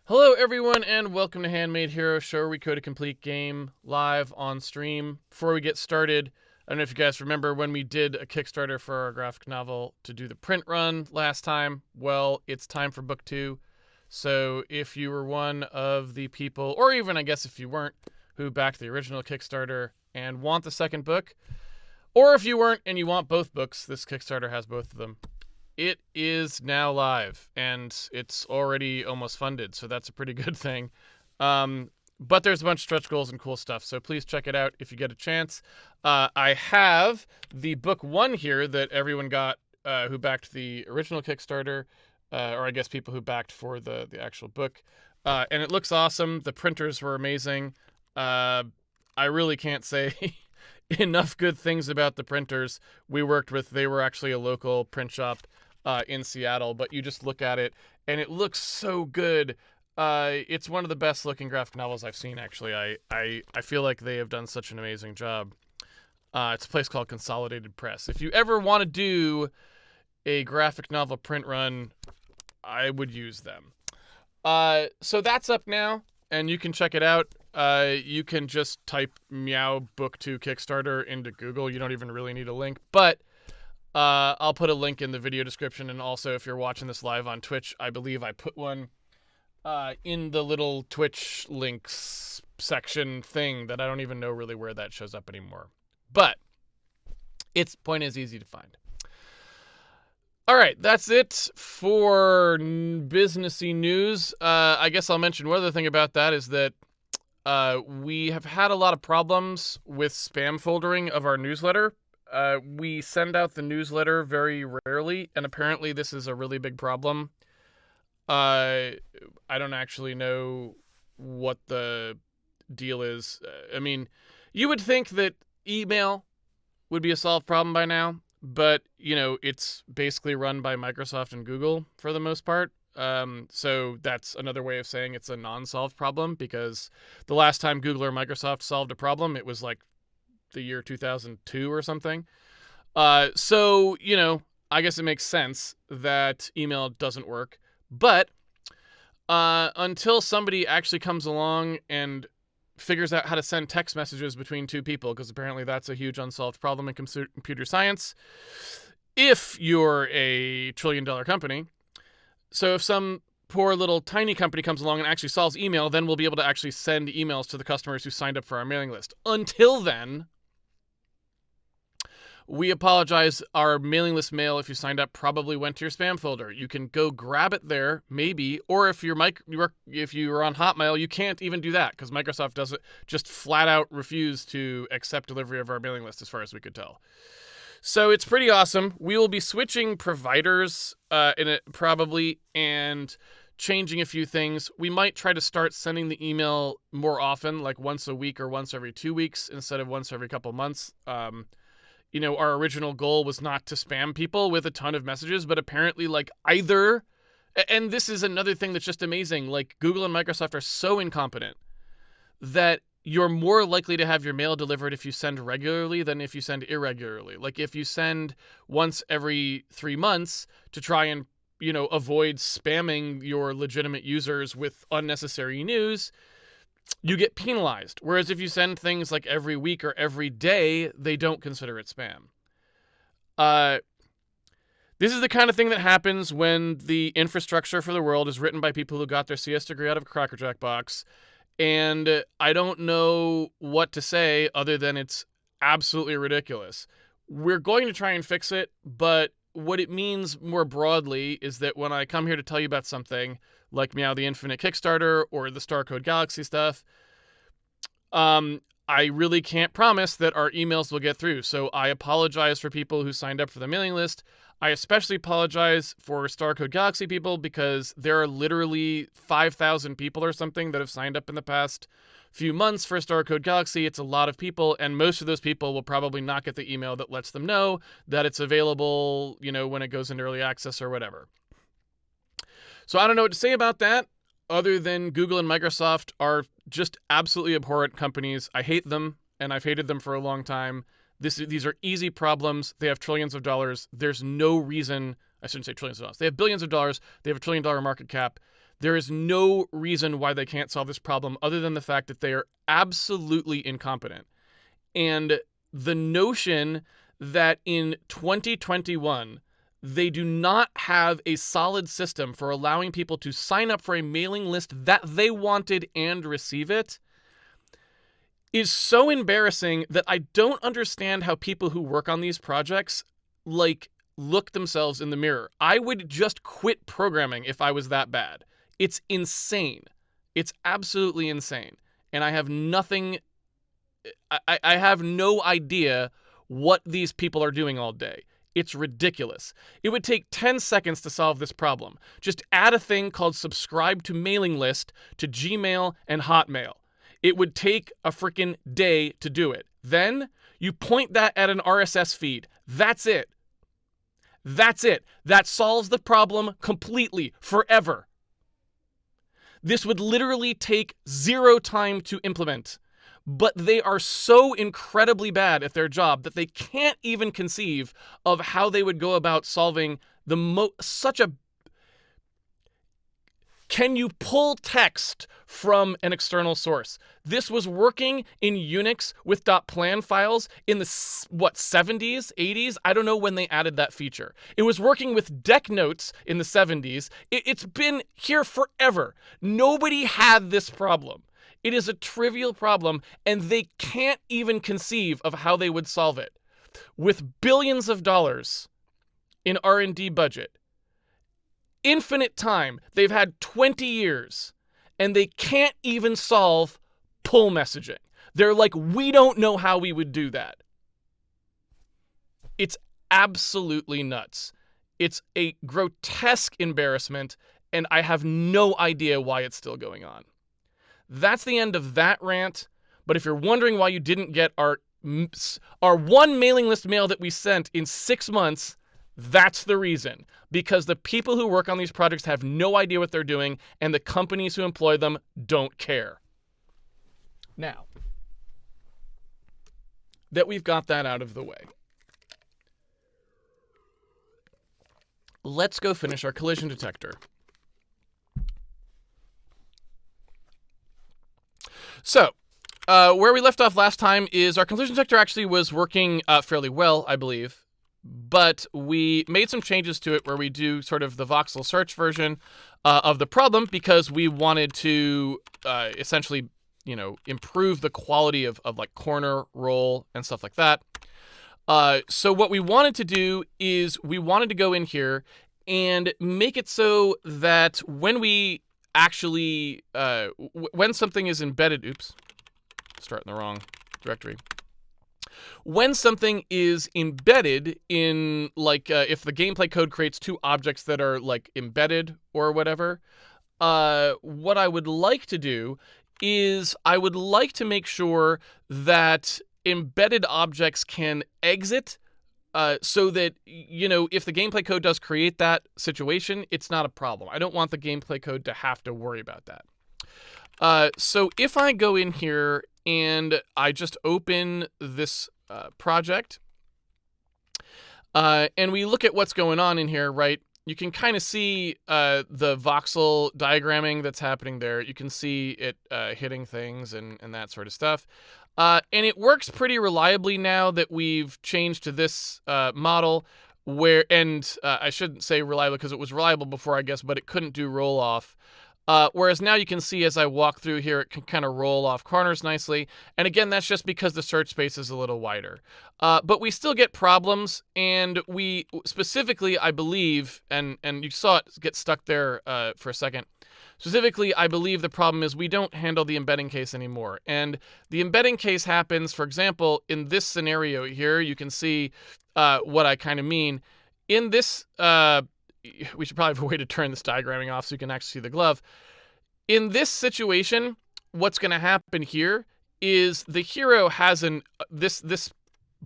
Hello, everyone, and welcome to Handmade Hero Show, where we code a complete game live on stream. Before we get started, I don't know if you guys remember when we did a Kickstarter for our graphic novel to do the print run last time. Well, it's time for book 2. So if you were one of the people, or even I guess if you weren't, who backed the original Kickstarter and want the second book, or if you weren't and you want both books, this Kickstarter has both of them. It is now live, and it's already almost funded, so that's a pretty good thing. But there's a bunch of stretch goals and cool stuff, so please check it out if you get a chance. I have the book 1 here that everyone got who backed the original Kickstarter, or I guess people who backed for the actual book. And it looks awesome. The printers were amazing. I really can't say enough good things about the printers we worked with. They were actually a local print shop in Seattle, but you just look at it and it looks so good. It's one of the best looking graphic novels I've seen, actually. I feel like they have done such an amazing job. It's a place called Consolidated Press. If you ever want to do a graphic novel print run, I would use them. So that's up now, and you can check it out. You can just type Meow Book 2 Kickstarter into Google. You don't even really need a link, but I'll put a link in the video description, and also if you're watching this live on Twitch, I believe I put one in the little Twitch links section thing that I don't even know really where that shows up anymore. But its point is easy to find. All right, that's it for businessy news. I guess I'll mention one other thing about that is that we have had a lot of problems with spam foldering of our newsletter. We send out the newsletter very rarely, and apparently this is a really big problem. I don't actually know what the deal is. I mean, you would think that email would be a solved problem by now, but, you know, it's basically run by Microsoft and Google for the most part. So that's another way of saying it's a non-solved problem, because the last time Google or Microsoft solved a problem, it was like the year 2002 or something. So, you know, I guess it makes sense that email doesn't work. But until somebody actually comes along and figures out how to send text messages between two people, because apparently that's a huge unsolved problem in computer science, if you're a trillion-dollar company. So if some poor little tiny company comes along and actually solves email, then we'll be able to actually send emails to the customers who signed up for our mailing list. Until then, we apologize. Our mailing list mail, if you signed up, probably went to your spam folder. You can go grab it there, maybe, or if you're if you were on Hotmail, you can't even do that because Microsoft doesn't just flat out refuse to accept delivery of our mailing list, as far as we could tell. So it's pretty awesome. We will be switching providers in it probably and changing a few things. We might try to start sending the email more often, like once a week or once every 2 weeks instead of once every couple months. You know, our original goal was not to spam people with a ton of messages, but apparently, like, either, and this is another thing that's just amazing, like, Google and Microsoft are so incompetent that you're more likely to have your mail delivered if you send regularly than if you send irregularly. Like, if you send once every 3 months to try and, you know, avoid spamming your legitimate users with unnecessary news, you get penalized. Whereas if you send things like every week or every day, they don't consider it spam. This is the kind of thing that happens when the infrastructure for the world is written by people who got their CS degree out of a Cracker Jack box. And I don't know what to say other than it's absolutely ridiculous. We're going to try and fix it, but what it means more broadly is that when I come here to tell you about something like Meow the Infinite Kickstarter or the Star Code Galaxy stuff, I really can't promise that our emails will get through. So I apologize for people who signed up for the mailing list. I especially apologize for Star Code Galaxy people because there are literally 5,000 people or something that have signed up in the past few months for Star Code Galaxy. It's a lot of people, and most of those people will probably not get the email that lets them know that it's available, you know, when it goes into early access or whatever. So I don't know what to say about that, other than Google and Microsoft are just absolutely abhorrent companies. I hate them, and I've hated them for a long time. These are easy problems. They have trillions of dollars. There's no reason, I shouldn't say trillions of dollars. They have billions of dollars. They have $1 trillion market cap. There is no reason why they can't solve this problem other than the fact that they are absolutely incompetent. And the notion that in 2021, they do not have a solid system for allowing people to sign up for a mailing list that they wanted and receive it is so embarrassing that I don't understand how people who work on these projects, look themselves in the mirror. I would just quit programming if I was that bad. It's insane. It's absolutely insane. And I have I have no idea what these people are doing all day. It's ridiculous. It would take 10 seconds to solve this problem. Just add a thing called subscribe to mailing list to Gmail and Hotmail. It would take a freaking day to do it. Then you point that at an RSS feed. That's it. That's it. That solves the problem completely, forever. This would literally take 0 time to implement. But they are so incredibly bad at their job that they can't even conceive of how they would go about solving such a... Can you pull text from an external source? This was working in Unix with .plan files in the, 70s, 80s? I don't know when they added that feature. It was working with deck notes in the 70s. It's been here forever. Nobody had this problem. It is a trivial problem, and they can't even conceive of how they would solve it. With billions of dollars in R&D budget, infinite time, they've had 20 years, and they can't even solve pull messaging. They're like, we don't know how we would do that. It's absolutely nuts. It's a grotesque embarrassment, and I have no idea why it's still going on. That's the end of that rant. But if you're wondering why you didn't get our one mailing list mail that we sent in 6 months, that's the reason. Because the people who work on these projects have no idea what they're doing, and the companies who employ them don't care. Now, that we've got that out of the way, let's go finish our collision detector. So, where we left off last time is our collision detector actually was working fairly well, I believe. But we made some changes to it where we do sort of the voxel search version of the problem because we wanted to essentially, improve the quality of like corner roll and stuff like that. So what we wanted to do is we wanted to go in here and make it so that when we actually, when something is embedded, start in the wrong directory. When something is embedded in, if the gameplay code creates 2 objects that are, embedded or whatever, what I would like to do is I would like to make sure that embedded objects can exit so that, if the gameplay code does create that situation, it's not a problem. I don't want the gameplay code to have to worry about that. So if I go in here and I just open this project, and we look at what's going on in here, right? You can kind of see the voxel diagramming that's happening there. You can see it hitting things and that sort of stuff. And it works pretty reliably now that we've changed to this model where, I shouldn't say reliable because it was reliable before, I guess, but it couldn't do roll off. Whereas now you can see as I walk through here, it can kind of roll off corners nicely. And again, that's just because the search space is a little wider. But we still get problems, and we specifically, I believe, and you saw it get stuck there for a second. Specifically, I believe the problem is we don't handle the embedding case anymore. And the embedding case happens, for example, in this scenario here, you can see what I kind of mean. In this... we should probably have a way to turn this diagramming off so you can actually see the glove. In this situation, what's going to happen here is the hero has this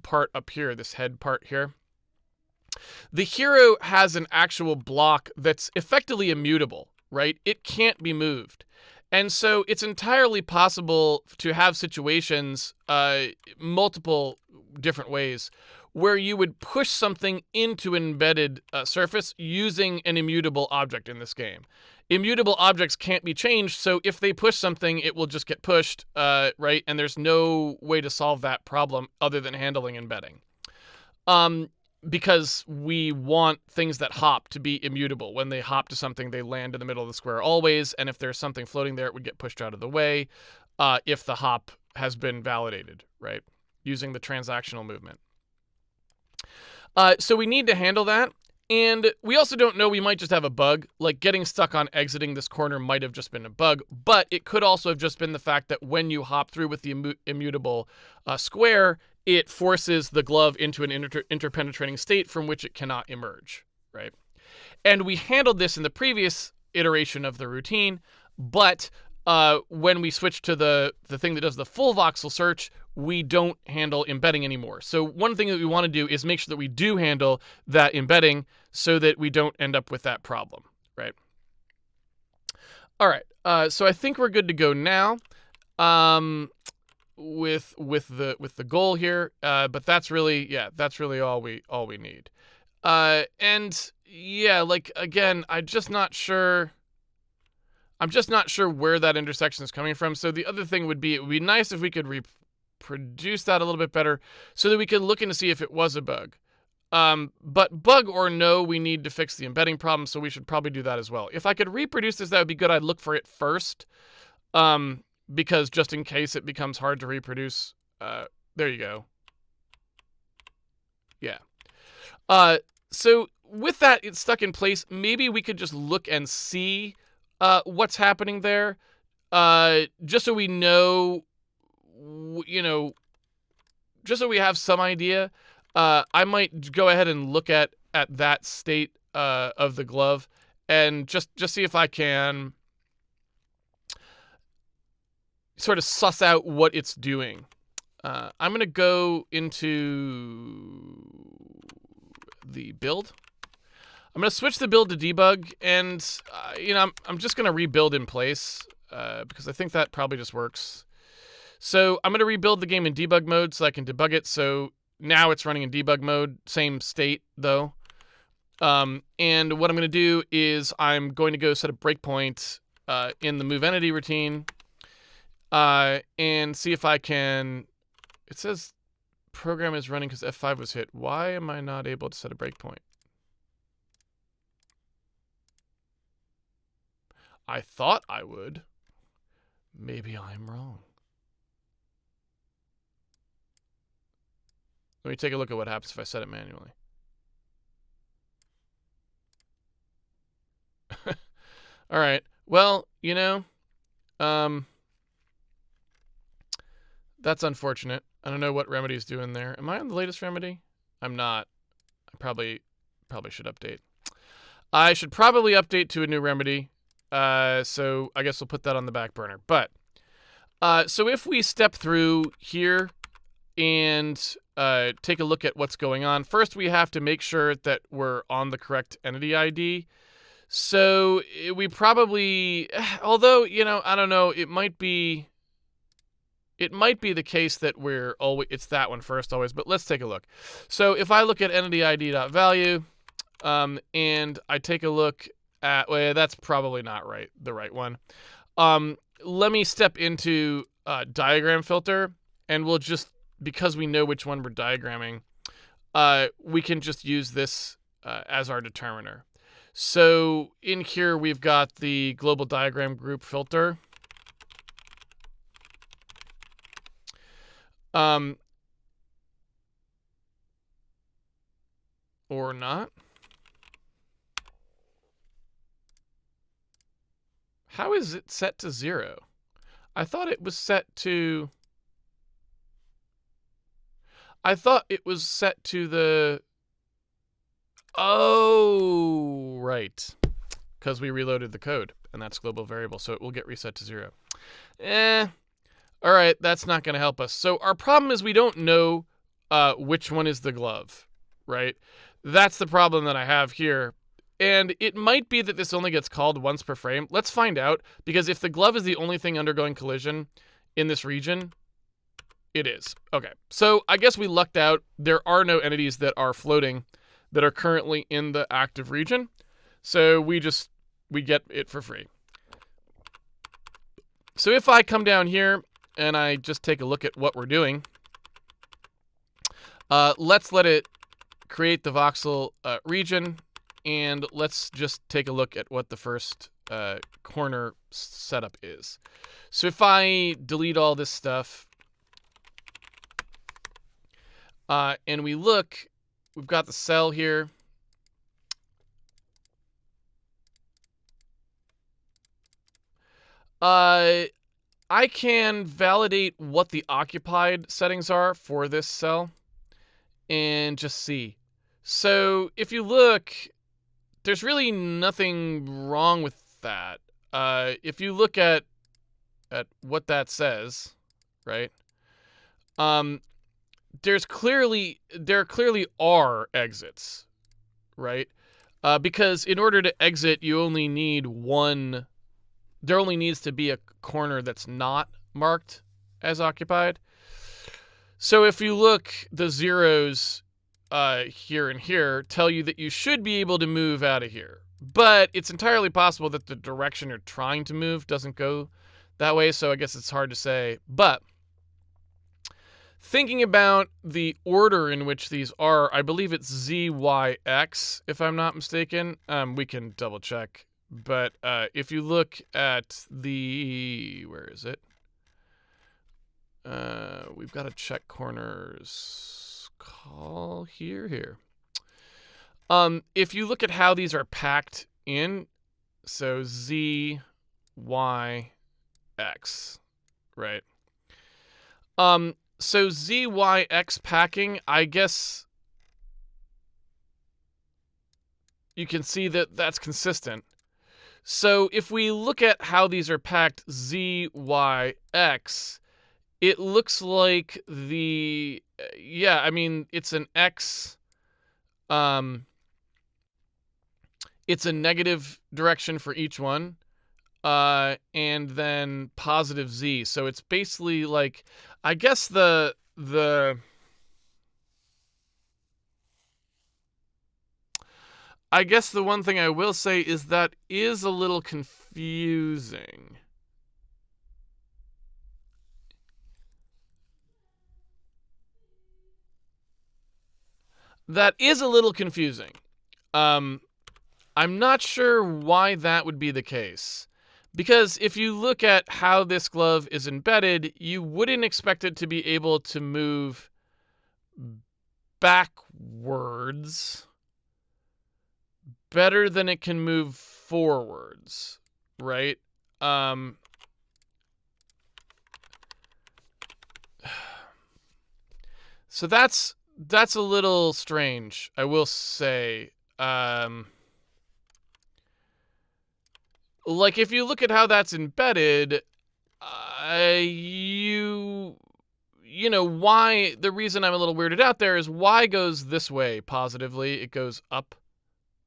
part up here, this head part here. The hero has an actual block that's effectively immutable, right? It can't be moved. And so it's entirely possible to have situations, multiple different ways, where you would push something into an embedded surface using an immutable object in this game. Immutable objects can't be changed, so if they push something, it will just get pushed, right? And there's no way to solve that problem other than handling embedding. Because we want things that hop to be immutable. When they hop to something, they land in the middle of the square always, and if there's something floating there, it would get pushed out of the way if the hop has been validated, right? Using the transactional movement. So we need to handle that. And we also don't know, we might just have a bug. Like getting stuck on exiting this corner might have just been a bug, but it could also have just been the fact that when you hop through with the immutable square, it forces the glove into an interpenetrating state from which it cannot emerge, right? And we handled this in the previous iteration of the routine, but when we switch to the thing that does the full voxel search, we don't handle embedding anymore. So one thing that we want to do is make sure that we do handle that embedding so that we don't end up with that problem, right? All right, so I think we're good to go now with the goal here, but that's really all we need. And yeah, like again, I'm just not sure where that intersection is coming from. So the other thing would be, it would be nice if we could reproduce that a little bit better so that we could look in to see if it was a bug. But bug or no, we need to fix the embedding problem, so we should probably do that as well. If I could reproduce this, that would be good. I'd look for it first, because just in case it becomes hard to reproduce. There you go. Yeah. So with that, it's stuck in place. Maybe we could just look and see what's happening there, just so we know, just so we have some idea. I might go ahead and look at that state of the glove and just see if I can sort of suss out what it's doing. I'm going to go into the build. I'm going to switch the build to debug, and I'm just going to rebuild in place because I think that probably just works. So I'm going to rebuild the game in debug mode so I can debug it. So now it's running in debug mode, same state though. And what I'm going to do is I'm going to go set a breakpoint in the move entity routine and see if I can. It says program is running because F5 was hit. Why am I not able to set a breakpoint? I thought I would. Maybe I'm wrong. Let me take a look at what happens if I set it manually. All right. Well, that's unfortunate. I don't know what Remedy's doing there. Am I on the latest Remedy? I'm not. I probably should update. I should probably update to a new Remedy. So I guess we'll put that on the back burner. But so if we step through here and take a look at what's going on, first we have to make sure that we're on the correct entity ID. So we probably, although, I don't know, it might be the case that it's that one first always, but let's take a look. So if I look at entity ID.value, and I take a look at, well, that's probably not the right one. Let me step into diagram filter, and we'll just, because we know which one we're diagramming, we can just use this as our determiner. So in here, we've got the global diagram group filter. Or not. How is it set to 0? I thought it was set to... the... Oh, right. Because we reloaded the code, and that's global variable, so it will get reset to 0. All right, that's not going to help us. So our problem is we don't know which one is the glove, right? That's the problem that I have here. And it might be that this only gets called once per frame. Let's find out, because if the glove is the only thing undergoing collision in this region, It is. Okay. So I guess we lucked out. There are no entities that are floating that are currently in the active region. So we get it for free. So if I come down here and I just take a look at what we're doing, let's let it create the voxel region, and let's just take a look at what the first corner setup is. So if I delete all this stuff, and we look, we've got the cell here. I can validate what the occupied settings are for this cell and just see. So if you look, there's really nothing wrong with that. If you look at what that says, right? There clearly are exits, right? Because in order to exit, you only need one. There only needs to be a corner that's not marked as occupied. So if you look, the zeros here and here tell you that you should be able to move out of here. But it's entirely possible that the direction you're trying to move doesn't go that way, so I guess it's hard to say. But thinking about the order in which these are, I believe it's Z, Y, X, if I'm not mistaken. We can double check. But if you look at the, where is it? We've got to check corners. Call here. If you look at how these are packed in, so Z, Y, X, right? So Z, Y, X packing, I guess you can see that that's consistent. So if we look at how these are packed Z, Y, X, it looks like it's an X. It's a negative direction for each one, and then positive Z. So it's basically like, I guess the one thing I will say is that is a little confusing. That is a little confusing. I'm not sure why that would be the case. Because if you look at how this glove is embedded, you wouldn't expect it to be able to move backwards better than it can move forwards, right? So that's a little strange, I will say. Like, if you look at how that's embedded, you know, why, the reason I'm a little weirded out there is Y goes this way positively. It goes up,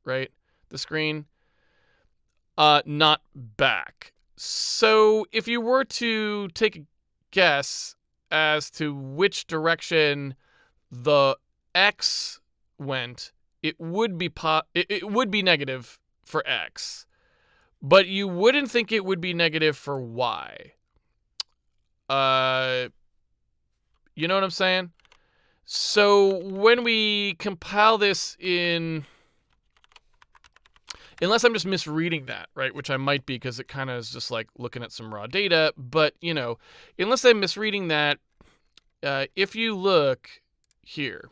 right? The screen, not back. So if you were to take a guess as to which direction the X went, it would be it would be negative for X. But you wouldn't think it would be negative for Y. You know what I'm saying? So when we compile this in, unless I'm just misreading that, right? Which I might be, because it kind of is just like looking at some raw data. But, you know, unless I'm misreading that, if you look here,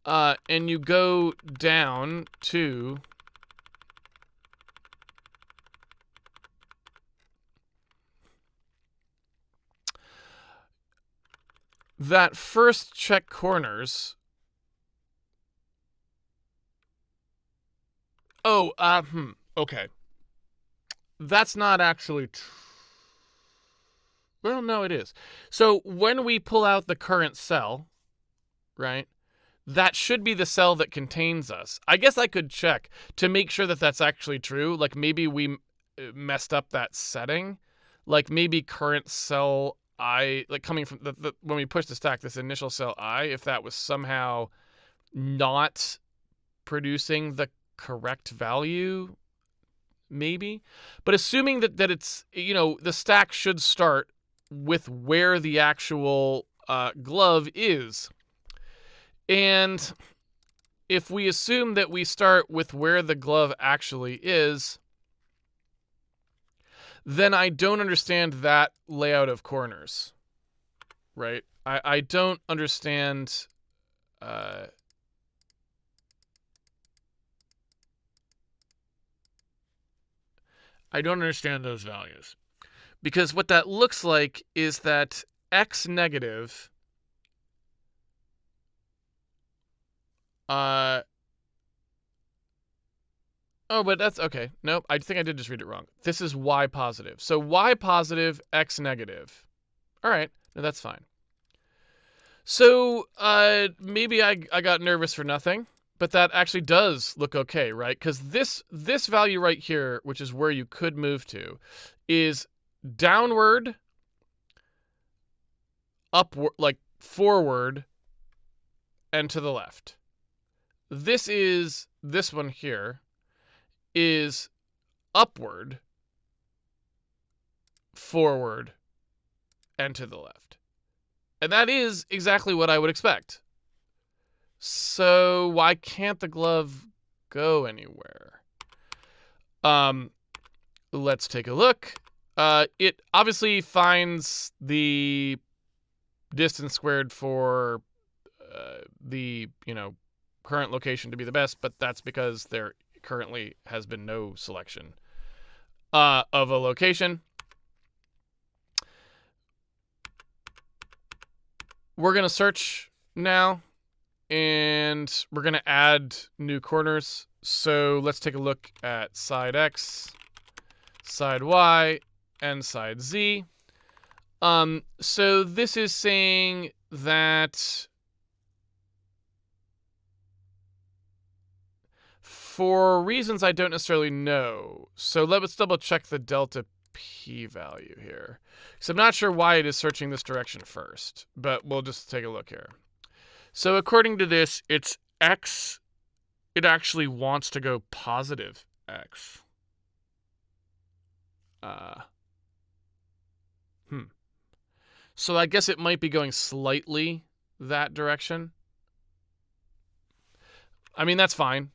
and you go down to that first check corners. Oh, okay. That's not actually true. Well, no, it is. So when we pull out the current cell, right, that should be the cell that contains us. I guess I could check to make sure that that's actually true. Like, maybe we messed up that setting. Like, maybe current cell I, like coming from when we push the stack, this initial cell I, if that was somehow not producing the correct value, maybe. But assuming that it's, the stack should start with where the actual glove is. And if we assume that we start with where the glove actually is, then I don't understand that layout of corners, right? I don't understand... I don't understand those values. Because what that looks like is that x negative oh, but that's okay. Nope, I think I did just read it wrong. This is y positive. So y positive, x negative. All right, no, that's fine. So maybe I got nervous for nothing, but that actually does look okay, right? Because this value right here, which is where you could move to, is downward, upward, like forward, and to the left. This one here is upward, forward, and to the left. And that is exactly what I would expect. So why can't the glove go anywhere? Let's take a look. It obviously finds the distance squared for the, current location to be the best, but that's because there currently has been no selection of a location. We're going to search now, and we're going to add new corners. So let's take a look at side X, side Y, and side Z. So this is saying that for reasons I don't necessarily know. So let's double check the delta P value here. So I'm not sure why it is searching this direction first, but we'll just take a look here. So according to this, it's X. It actually wants to go positive X. So I guess it might be going slightly that direction. I mean, that's fine.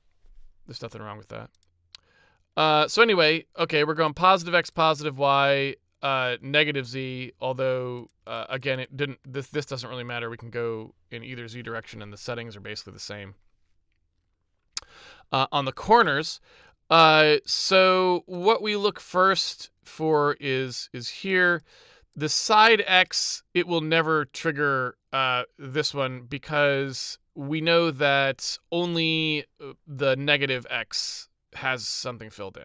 There's nothing wrong with that. So anyway, okay, we're going positive X, positive Y, negative Z, although, again, it didn't. This doesn't really matter. We can go in either Z direction, and the settings are basically the same. On the corners, so what we look first for is here. The side X, it will never trigger this one because we know that only the negative X has something filled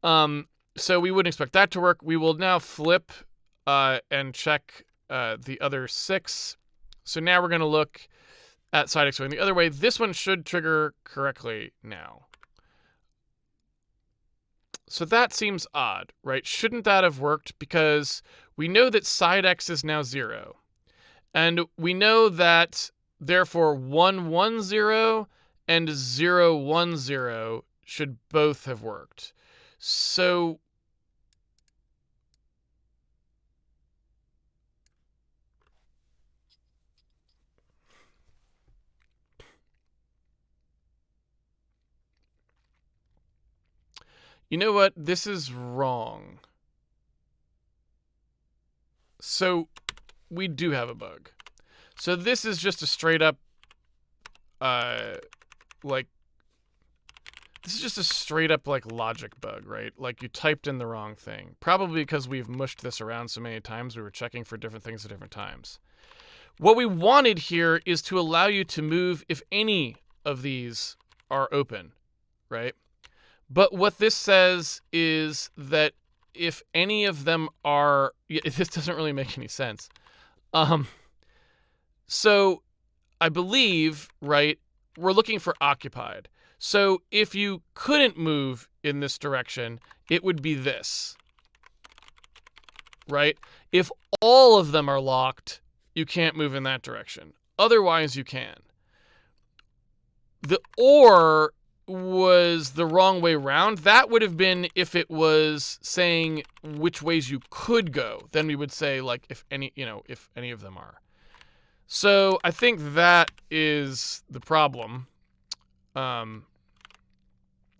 in. So we wouldn't expect that to work. We will now flip and check the other 6. So now we're going to look at side X going the other way. This one should trigger correctly now. So that seems odd, right? Shouldn't that have worked? Because we know that side X is now 0. And we know that, therefore, 1, 1, 0 and 0, 1, 0 should both have worked. So you know what? This is wrong. So we do have a bug. So this is just a straight up, this is just a straight up, logic bug, right? Like, you typed in the wrong thing. Probably because we've mushed this around so many times, we were checking for different things at different times. What we wanted here is to allow you to move if any of these are open, right? But what this says is that if any of them are... Yeah, this doesn't really make any sense. So I believe, right, we're looking for occupied. So if you couldn't move in this direction, it would be this, right? If all of them are locked, you can't move in that direction. Otherwise, you can. The or was the wrong way round. That would have been if it was saying which ways you could go. Then we would say, like, if any of them are. So I think that is the problem.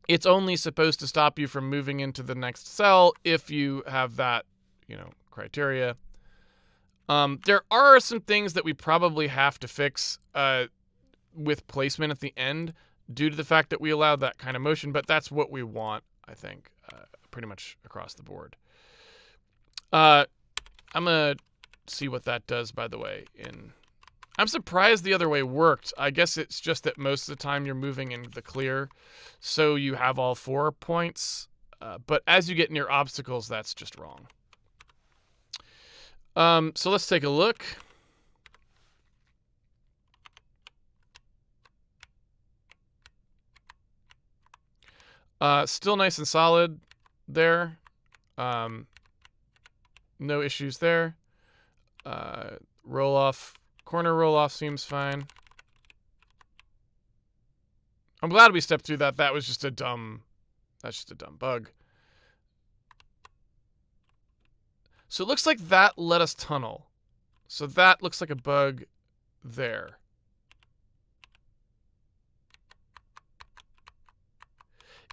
It's only supposed to stop you from moving into the next cell if you have that, criteria. There are some things that we probably have to fix with placement at the end due to the fact that we allowed that kind of motion, but that's what we want, I think, pretty much across the board. I'm going to see what that does, by the way. I'm surprised the other way worked. I guess it's just that most of the time you're moving in the clear, so you have all 4 points. But as you get near obstacles, that's just wrong. So let's take a look. Still nice and solid there. No issues there. Corner roll off seems fine. I'm glad we stepped through that. That's just a dumb bug. So it looks like that let us tunnel. So that looks like a bug there.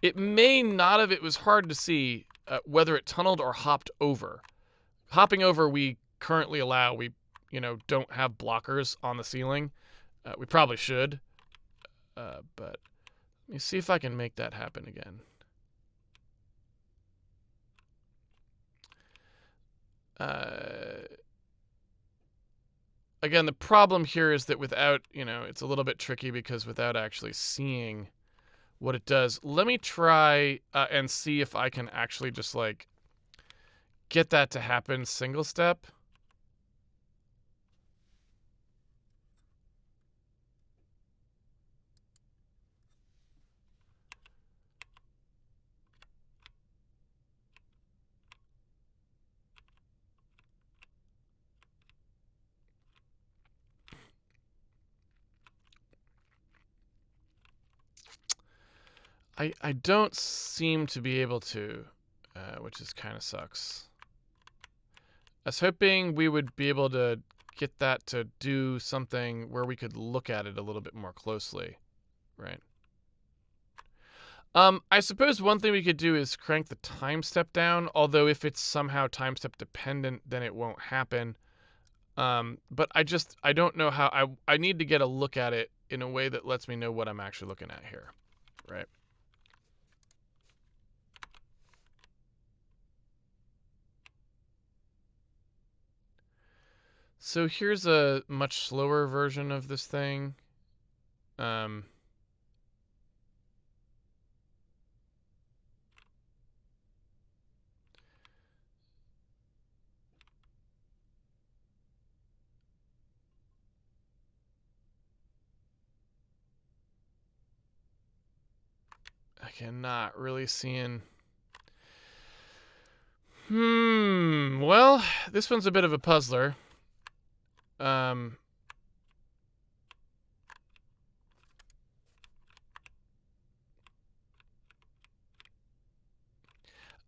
It may not have. It was hard to see whether it tunneled or hopped over. Hopping over, we currently allow. We, don't have blockers on the ceiling. We probably should. But let me see if I can make that happen again. Again, the problem here is that without, it's a little bit tricky because without actually seeing what it does. Let me try and see if I can actually just get that to happen single step. I don't seem to be able to, which is kind of sucks. I was hoping we would be able to get that to do something where we could look at it a little bit more closely, right? I suppose one thing we could do is crank the time step down, although if it's somehow time step dependent, then it won't happen. But I don't know how. I need to get a look at it in a way that lets me know what I'm actually looking at here, right? So here's a much slower version of this thing. I cannot really see. Well, this one's a bit of a puzzler.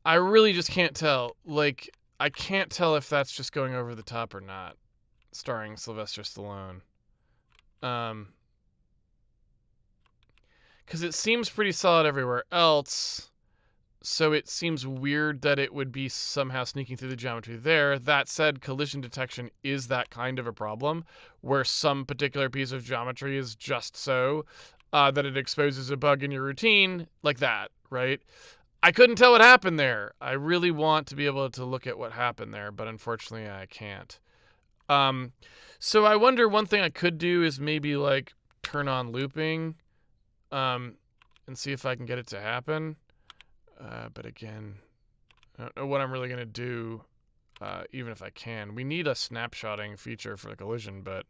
I really just can't tell. I can't tell if that's just going over the top or not. Starring Sylvester Stallone. Because it seems pretty solid everywhere else. So it seems weird that it would be somehow sneaking through the geometry there. That said, collision detection is that kind of a problem, where some particular piece of geometry is just so that it exposes a bug in your routine, like that, right? I couldn't tell what happened there. I really want to be able to look at what happened there, but unfortunately I can't. So I wonder, one thing I could do is maybe turn on looping and see if I can get it to happen. But again, I don't know what I'm really going to do, even if I can. We need a snapshotting feature for the collision, but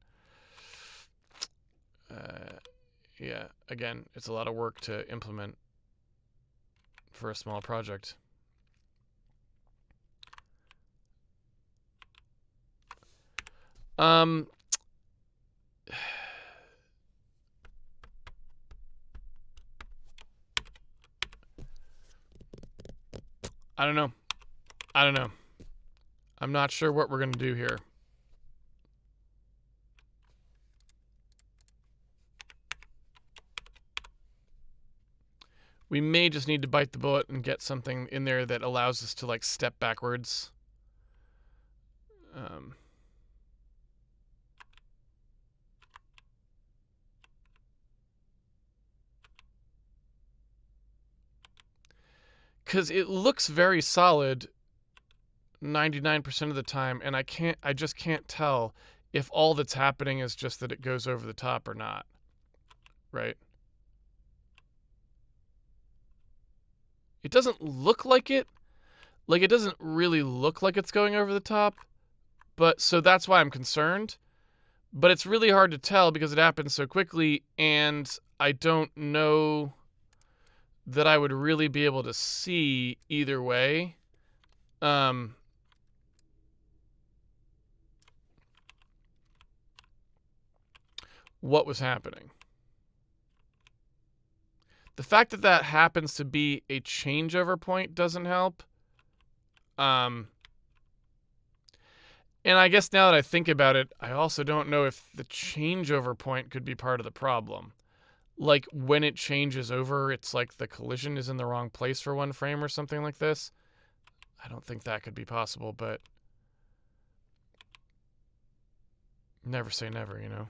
yeah, again, it's a lot of work to implement for a small project. Um, I don't know. I don't know. I'm not sure what we're going to do here. We may just need to bite the bullet and get something in there that allows us to, like, step backwards. Because it looks very solid 99% of the time, and I just can't tell if all that's happening is just that it goes over the top or not, right? It doesn't look like it. Like, it doesn't really look like it's going over the top, but so that's why I'm concerned. But it's really hard to tell because it happens so quickly, and I don't know that I would really be able to see either way. What was happening. The fact that that happens to be a changeover point doesn't help. And I guess now that I think about it, I also don't know if the changeover point could be part of the problem. Like, when it changes over, it's like the collision is in the wrong place for one frame or something like this. I don't think that could be possible, but never say never, you know?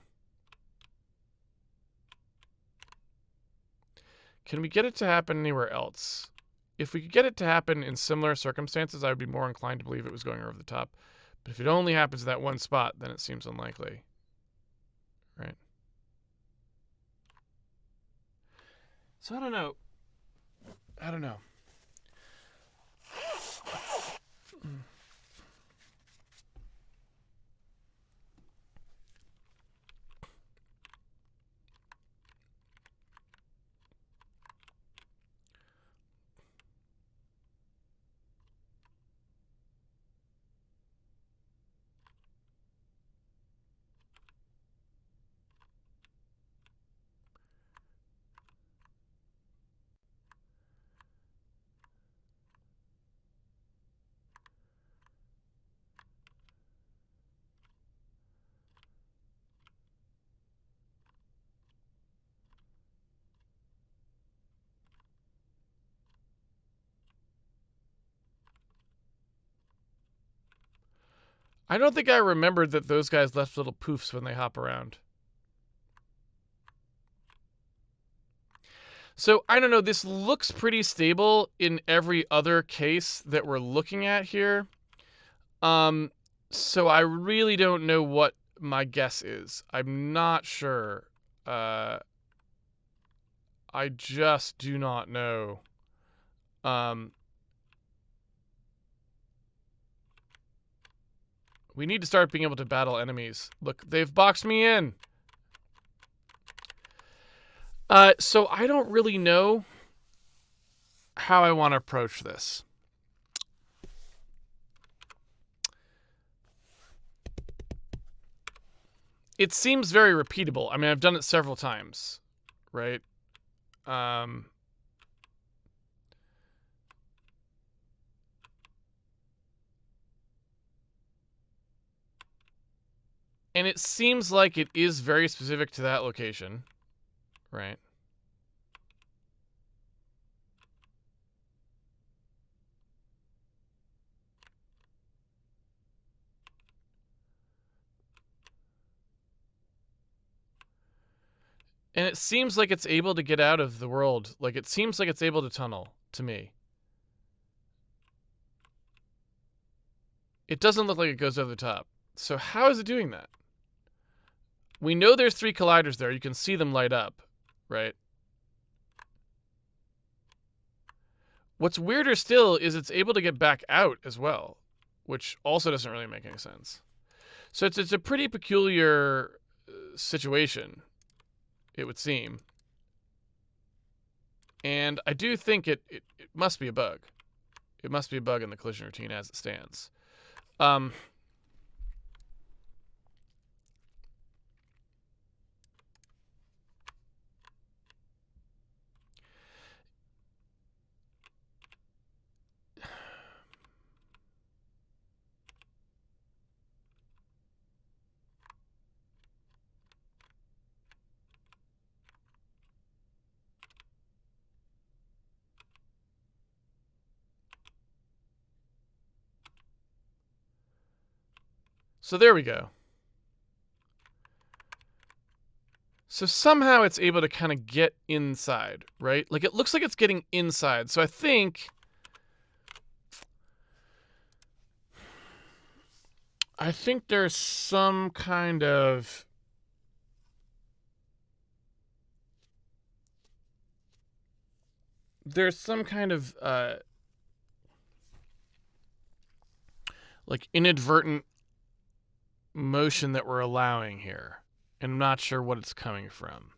Can we get it to happen anywhere else? If we could get it to happen in similar circumstances, I would be more inclined to believe it was going over the top. But if it only happens in that one spot, then it seems unlikely. Right? So I don't know. I don't know. I don't think I remembered that those guys left little poofs when they hop around. So, I don't know, this looks pretty stable in every other case that we're looking at here. So I really don't know what my guess is. I'm not sure. I just do not know. We need to start being able to battle enemies. Look, they've boxed me in. So I don't really know how I want to approach this. It seems very repeatable. I mean, I've done it several times, right? And it seems like it is very specific to that location, right? And it seems like it's able to get out of the world. Like, it seems like it's able to tunnel, to me. It doesn't look like it goes over the top. So how is it doing that? We know there's 3 colliders there. You can see them light up, right? What's weirder still is it's able to get back out as well, which also doesn't really make any sense. So it's a pretty peculiar situation, it would seem. And I do think it must be a bug. It must be a bug in the collision routine as it stands. So there we go. So somehow it's able to kind of get inside, right? Like it looks like it's getting inside. So I think there's some kind of like inadvertent motion that we're allowing here. And I'm not sure what it's coming from.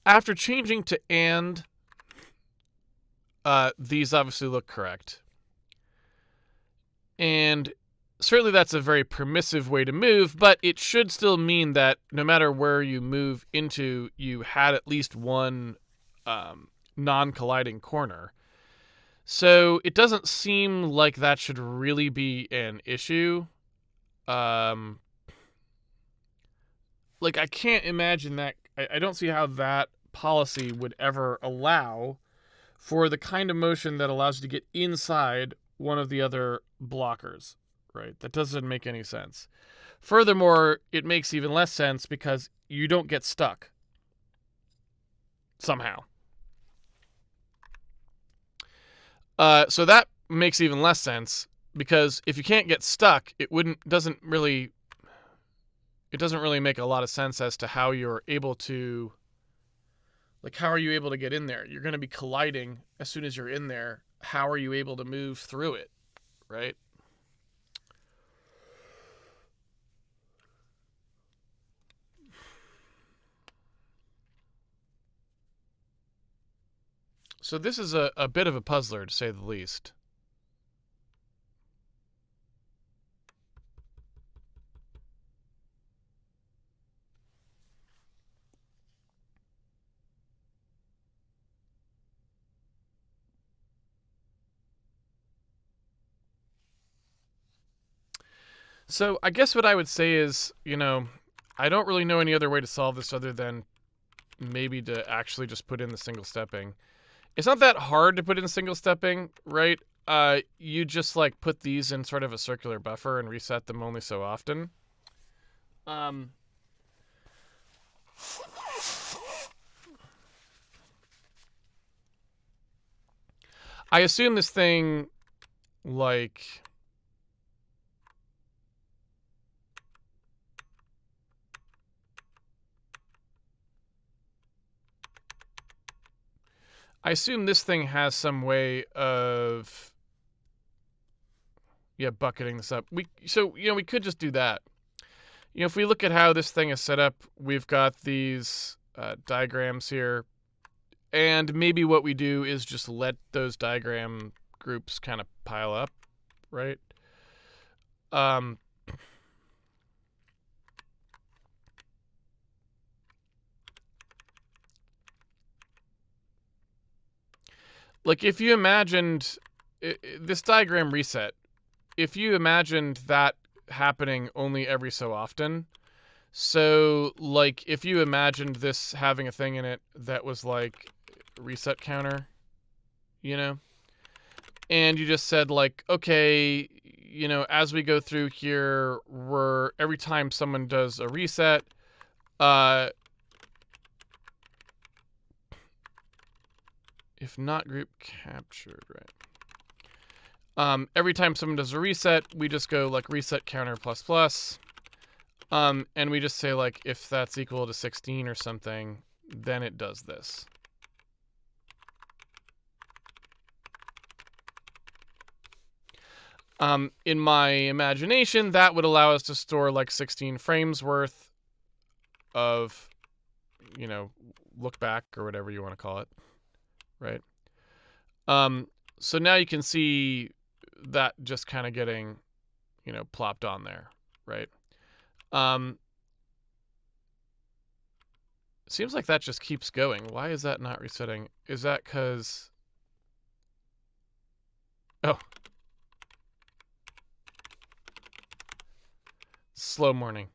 After changing to and, these obviously look correct. And certainly that's a very permissive way to move, but it should still mean that no matter where you move into, you had at least one non-colliding corner. So it doesn't seem like that should really be an issue. Like I can't imagine that. I don't see how that policy would ever allow for the kind of motion that allows you to get inside one of the other blockers, right? That doesn't make any sense. Furthermore, it makes even less sense because you don't get stuck somehow. So that makes even less sense because if you can't get stuck, it doesn't really make a lot of sense as to how you're able to, like, how are you able to get in there? You're going to be colliding as soon as you're in there. How are you able to move through it, right? So this is a bit of a puzzler, to say the least. So I guess what I would say is, I don't really know any other way to solve this other than maybe to actually just put in the single stepping. It's not that hard to put in single stepping, right? You just like put these in sort of a circular buffer and reset them only so often. I assume this thing, like, has some way of, bucketing this up. We could just do that. If we look at how this thing is set up, we've got these diagrams here, and maybe what we do is just let those diagram groups kind of pile up, right? Like if you imagined this diagram reset, if you imagined that happening only every so often, so like if you imagined this having a thing in it that was like reset counter, and you just said like, okay, as we go through here, every time someone does a reset, if not group captured, right? Every time someone does a reset, we just go like reset counter plus plus. And we just say like, if that's equal to 16 or something, then it does this. In my imagination, that would allow us to store like 16 frames worth of, look back or whatever you want to call it, right? So now you can see that just kind of getting, plopped on there, right? Seems like that just keeps going. Why is that not resetting? Is that because... Oh. Slow morning.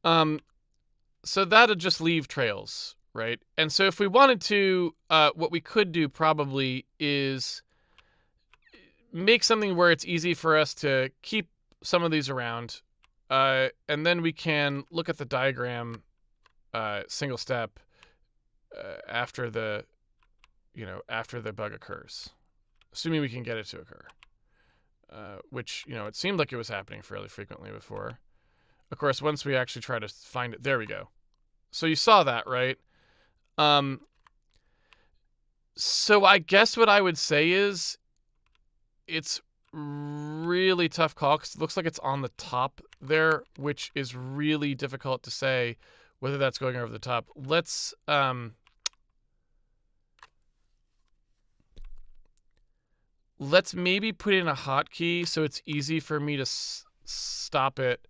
So that'll just leave trails, right? And so if we wanted to, what we could do probably is make something where it's easy for us to keep some of these around, and then we can look at the diagram single step after the bug occurs, assuming we can get it to occur, which, it seemed like it was happening fairly frequently before. Of course, once we actually try to find it, there we go. So you saw that, right? So I guess what I would say is it's really tough call because it looks like it's on the top there, which is really difficult to say whether that's going over the top. Let's maybe put in a hotkey so it's easy for me to stop it,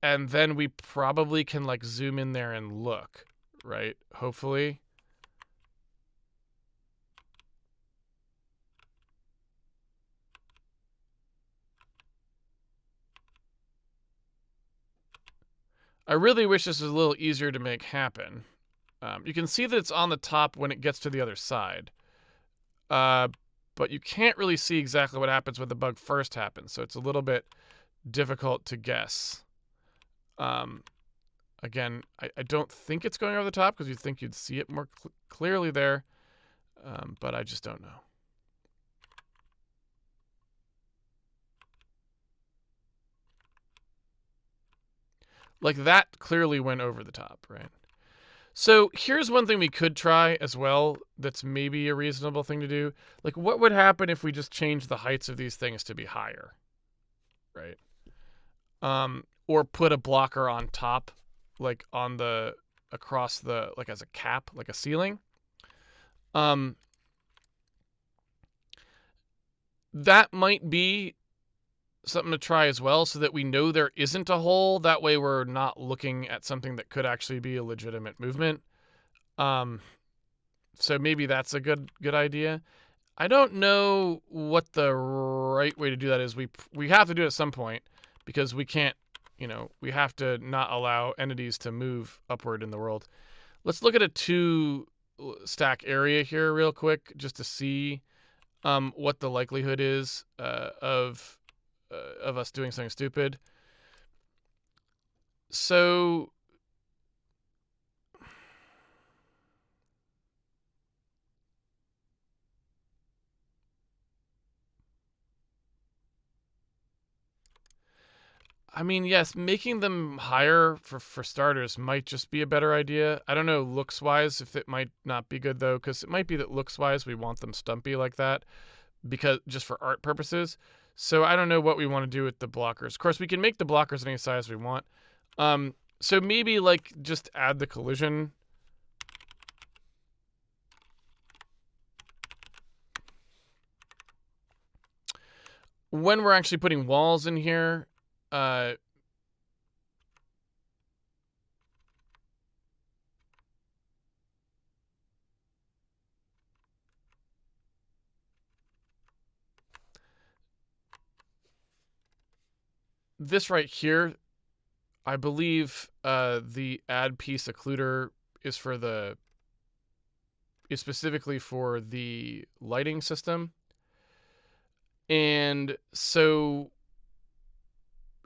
and then we probably can like zoom in there and look, right? Hopefully. I really wish this was a little easier to make happen. You can see that it's on the top when it gets to the other side. But you can't really see exactly what happens when the bug first happens, so it's a little bit difficult to guess. Again, I don't think it's going over the top because you'd think you'd see it more clearly there, but I just don't know. Like, that clearly went over the top, right? So here's one thing we could try as well that's maybe a reasonable thing to do. Like, what would happen if we just changed the heights of these things to be higher, right? Or put a blocker on top, like on the, across the, like as a cap, like a ceiling. That might be something to try as well, so that we know there isn't a hole. That way we're not looking at something that could actually be a legitimate movement. So maybe that's a good idea. I don't know what the right way to do that is. We have to do it at some point because we can't, we have to not allow entities to move upward in the world. Let's look at a 2 stack area here real quick just to see what the likelihood is of us doing something stupid. So I mean, yes, making them higher for starters might just be a better idea. I don't know looks-wise if it might not be good, though, because it might be that looks-wise we want them stumpy like that, because just for art purposes. So I don't know what we want to do with the blockers. Of course, we can make the blockers any size we want. So maybe, like, just add the collision. When we're actually putting walls in here, this right here, I believe the add piece occluder is specifically for the lighting system. And so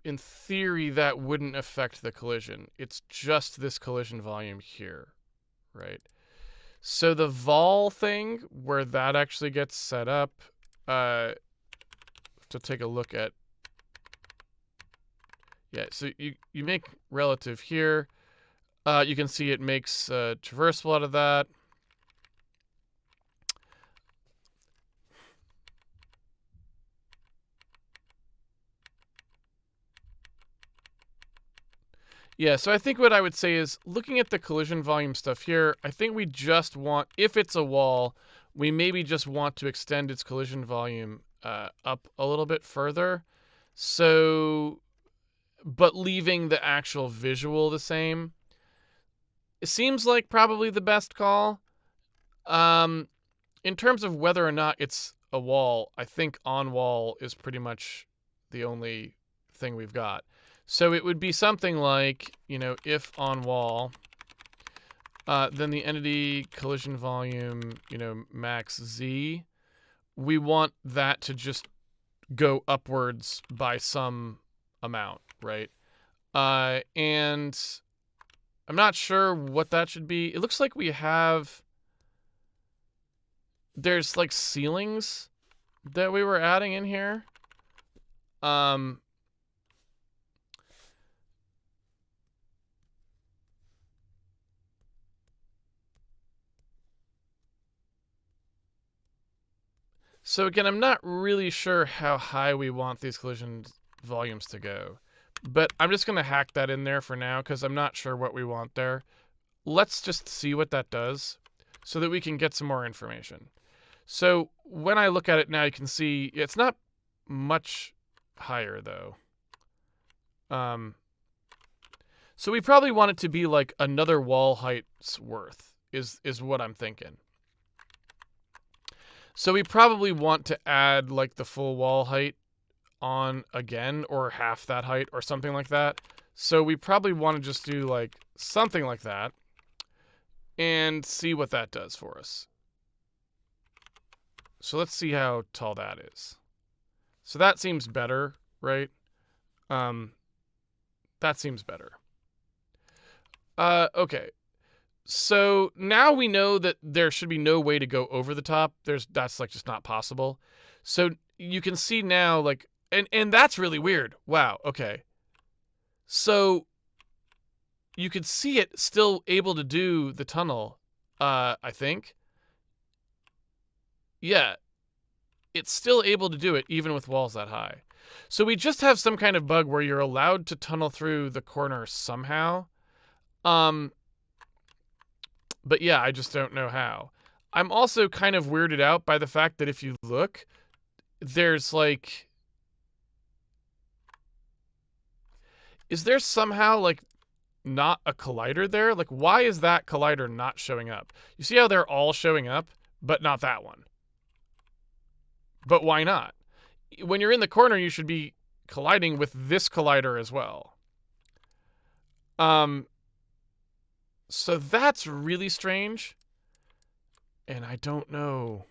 in theory that wouldn't affect the collision. It's just this collision volume here, right? So the vol thing where that actually gets set up, to take a look at. Yeah, so you make relative here. You can see it makes traversable out of that. Yeah, so I think what I would say is, looking at the collision volume stuff here, I think we just want, if it's a wall, we maybe just want to extend its collision volume up a little bit further. So but leaving the actual visual the same. It seems like probably the best call. In terms of whether or not it's a wall, I think on wall is pretty much the only thing we've got. So it would be something like, if on wall, then the entity collision volume, max Z, we want that to just go upwards by some amount, right? And I'm not sure what that should be. It looks like there's like ceilings that we were adding in here. So again, I'm not really sure how high we want these collision volumes to go, but I'm just going to hack that in there for now because I'm not sure what we want there. Let's just see what that does so that we can get some more information. So when I look at it now, you can see it's not much higher though. So we probably want it to be like another wall height's worth is what I'm thinking. So we probably want to add like the full wall height on again, or half that height or something like that. So we probably want to just do like something like that and see what that does for us. So let's see how tall that is. So that seems better, right? That seems better. Okay. So now we know that there should be no way to go over the top. That's like just not possible. So you can see now, like, and that's really weird. Wow. Okay. So you could see it still able to do the tunnel. I think. Yeah. It's still able to do it even with walls that high. So we just have some kind of bug where you're allowed to tunnel through the corner somehow. But yeah, I just don't know how. I'm also kind of weirded out by the fact that if you look, there's like... Is there somehow like not a collider there? Like, why is that collider not showing up? You see how they're all showing up, but not that one? But why not? When you're in the corner, you should be colliding with this collider as well. So that's really strange. And I don't know.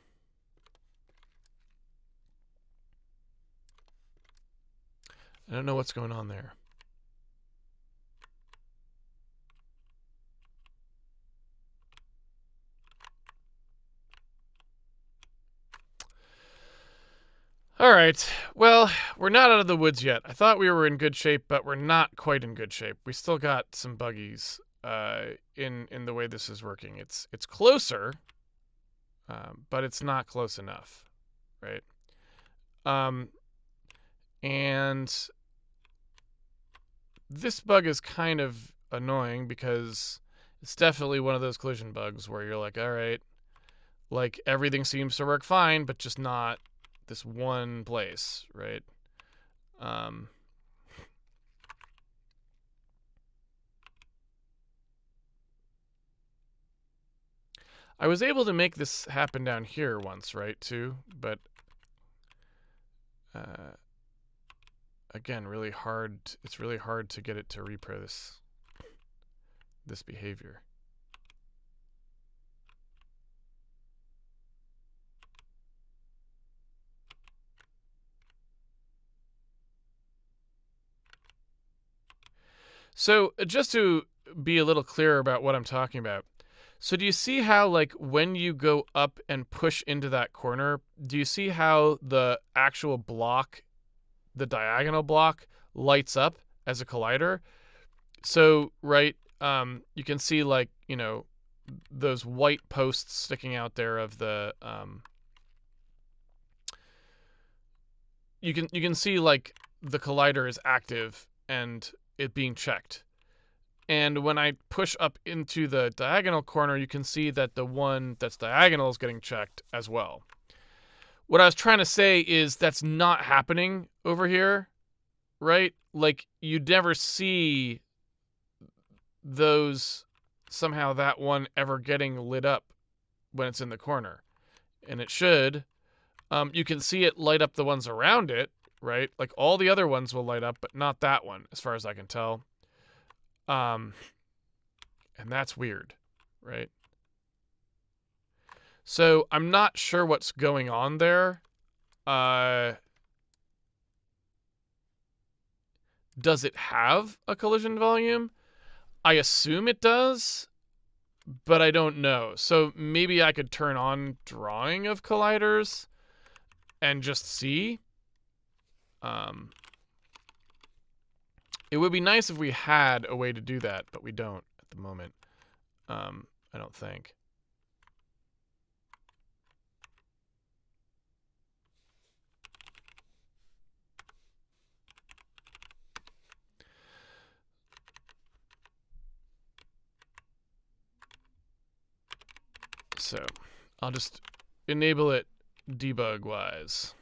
I don't know what's going on there. All right. Well, we're not out of the woods yet. I thought we were in good shape, but we're not quite in good shape. We still got some buggies in the way this is working. It's closer, but it's not close enough, right? And this bug is kind of annoying because it's definitely one of those collision bugs where you're like, all right, like everything seems to work fine, but just not this one place, right? I was able to make this happen down here once, right, too, but again, really hard. It's really hard to get it to repro this behavior. So just to be a little clearer about what I'm talking about. So do you see how, like, when you go up and push into that corner, do you see how the actual block, the diagonal block, lights up as a collider? So, right, you can see, like, those white posts sticking out there of the, you can see, like, the collider is active and it being checked. And when I push up into the diagonal corner, you can see that the one that's diagonal is getting checked as well. What I was trying to say is that's not happening over here. right? Like, you'd never see those, somehow that one ever getting lit up when it's in the corner. And it should. You can see it light up the ones around it, right? Like, all the other ones will light up, but not that one, as far as I can tell. And that's weird, right? So I'm not sure what's going on there. Does it have a collision volume? I assume it does, but I don't know. So maybe I could turn on drawing of colliders and just see. It would be nice if we had a way to do that, but we don't at the moment. I don't think. So I'll just enable it debug wise.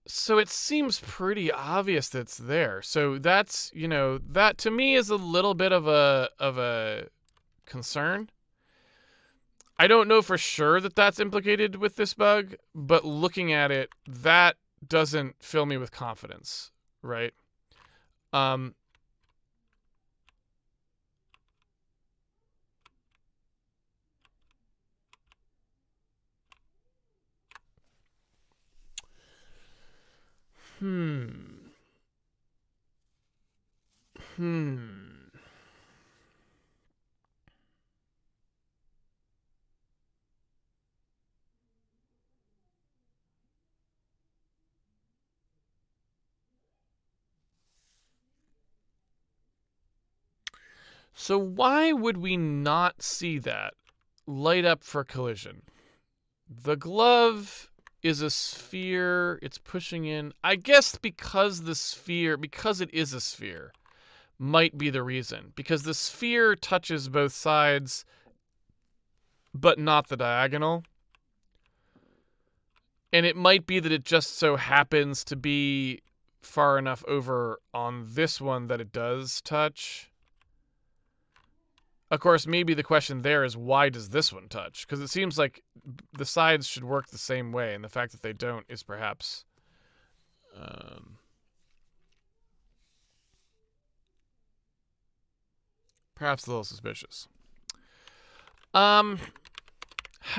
So it seems pretty obvious that's there. So that's, that to me is a little bit of a concern. I don't know for sure that that's implicated with this bug, but looking at it, that doesn't fill me with confidence, right? Hmm. So why would we not see that light up for collision? The glove is a sphere. It's pushing in. I guess because it is a sphere, might be the reason. Because the sphere touches both sides, but not the diagonal. And it might be that it just so happens to be far enough over on this one that it does touch. Of course, maybe the question there is, why does this one touch? Because it seems like the sides should work the same way, and the fact that they don't is perhaps perhaps a little suspicious. How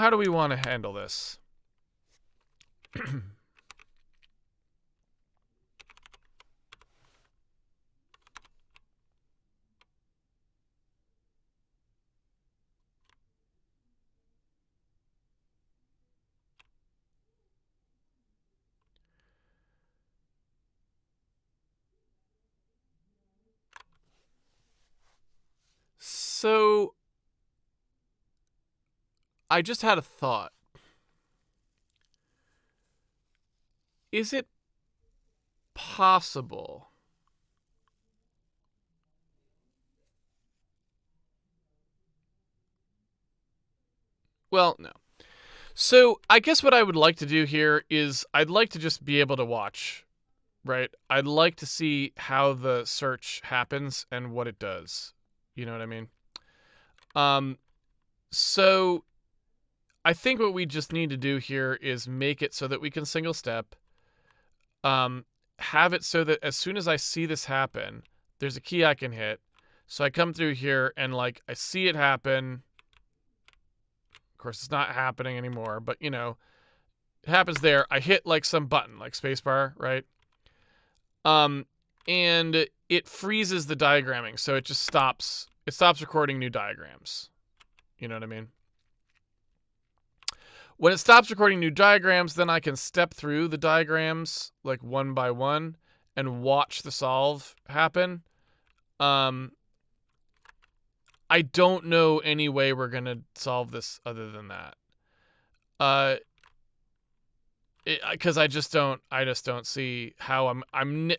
do we want to handle this? So, I just had a thought. Is it possible well, no. So, I guess what I would like to do here is I'd like to just be able to watch, right? I'd like to see how the search happens and what it does. You know what I mean? So I think what we just need to do here is make it so that we can single step. Have it so that as soon as I see this happen, there's a key I can hit. So I come through here and I see it happen. Of course, it's not happening anymore, but it happens there. I hit some button, like spacebar, right? And it freezes the diagramming, so it just stops. It stops recording new diagrams. You know what I mean? When it stops recording new diagrams, then I can step through the diagrams one by one and watch the solve happen. I don't know any way we're gonna solve this other than that. Because I just don't see how I'm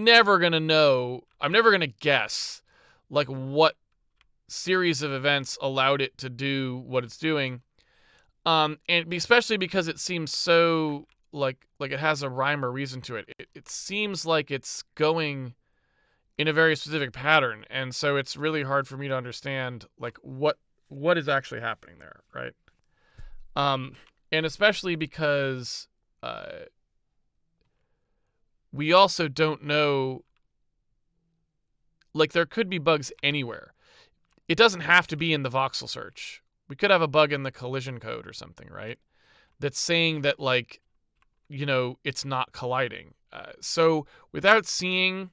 never gonna know. I'm never gonna guess what series of events allowed it to do what it's doing. And especially because it seems so like it has a rhyme or reason to it. It seems like it's going in a very specific pattern, and so it's really hard for me to understand like what is actually happening there, right? And especially because we also don't know, like there could be bugs anywhere. It doesn't have to be in the voxel search. We could have a bug in the collision code or something, right? That's saying that like, it's not colliding. So without seeing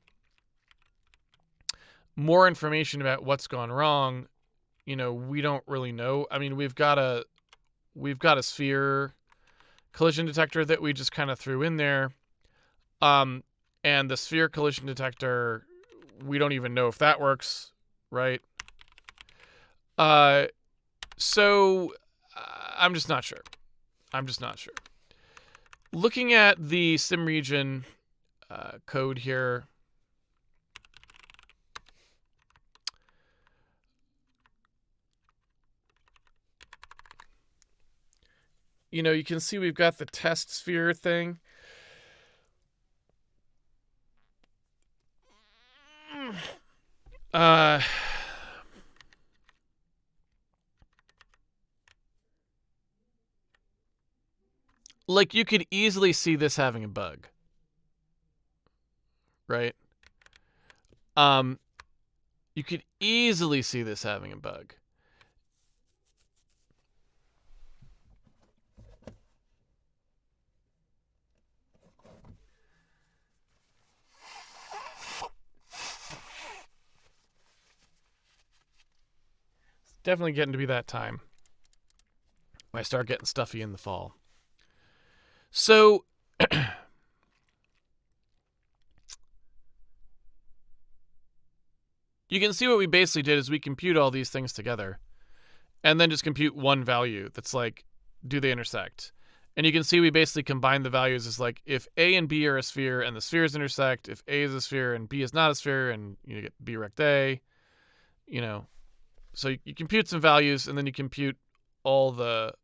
more information about what's gone wrong, we don't really know. I mean, we've got a sphere collision detector that we just kind of threw in there. And the sphere collision detector, we don't even know if that works, right? So I'm just not sure. Looking at the sim region code here, you can see we've got the test sphere thing. Like you could easily see this having a bug, right? You could easily see this having a bug. It's definitely getting to be that time when I start getting stuffy in the fall. So you can see what we basically did is we compute all these things together and then just compute one value that's like, do they intersect? And you can see we basically combine the values as like if A and B are a sphere and the spheres intersect, if A is a sphere and B is not a sphere, and you get B rect A, So you compute some values and then you compute all the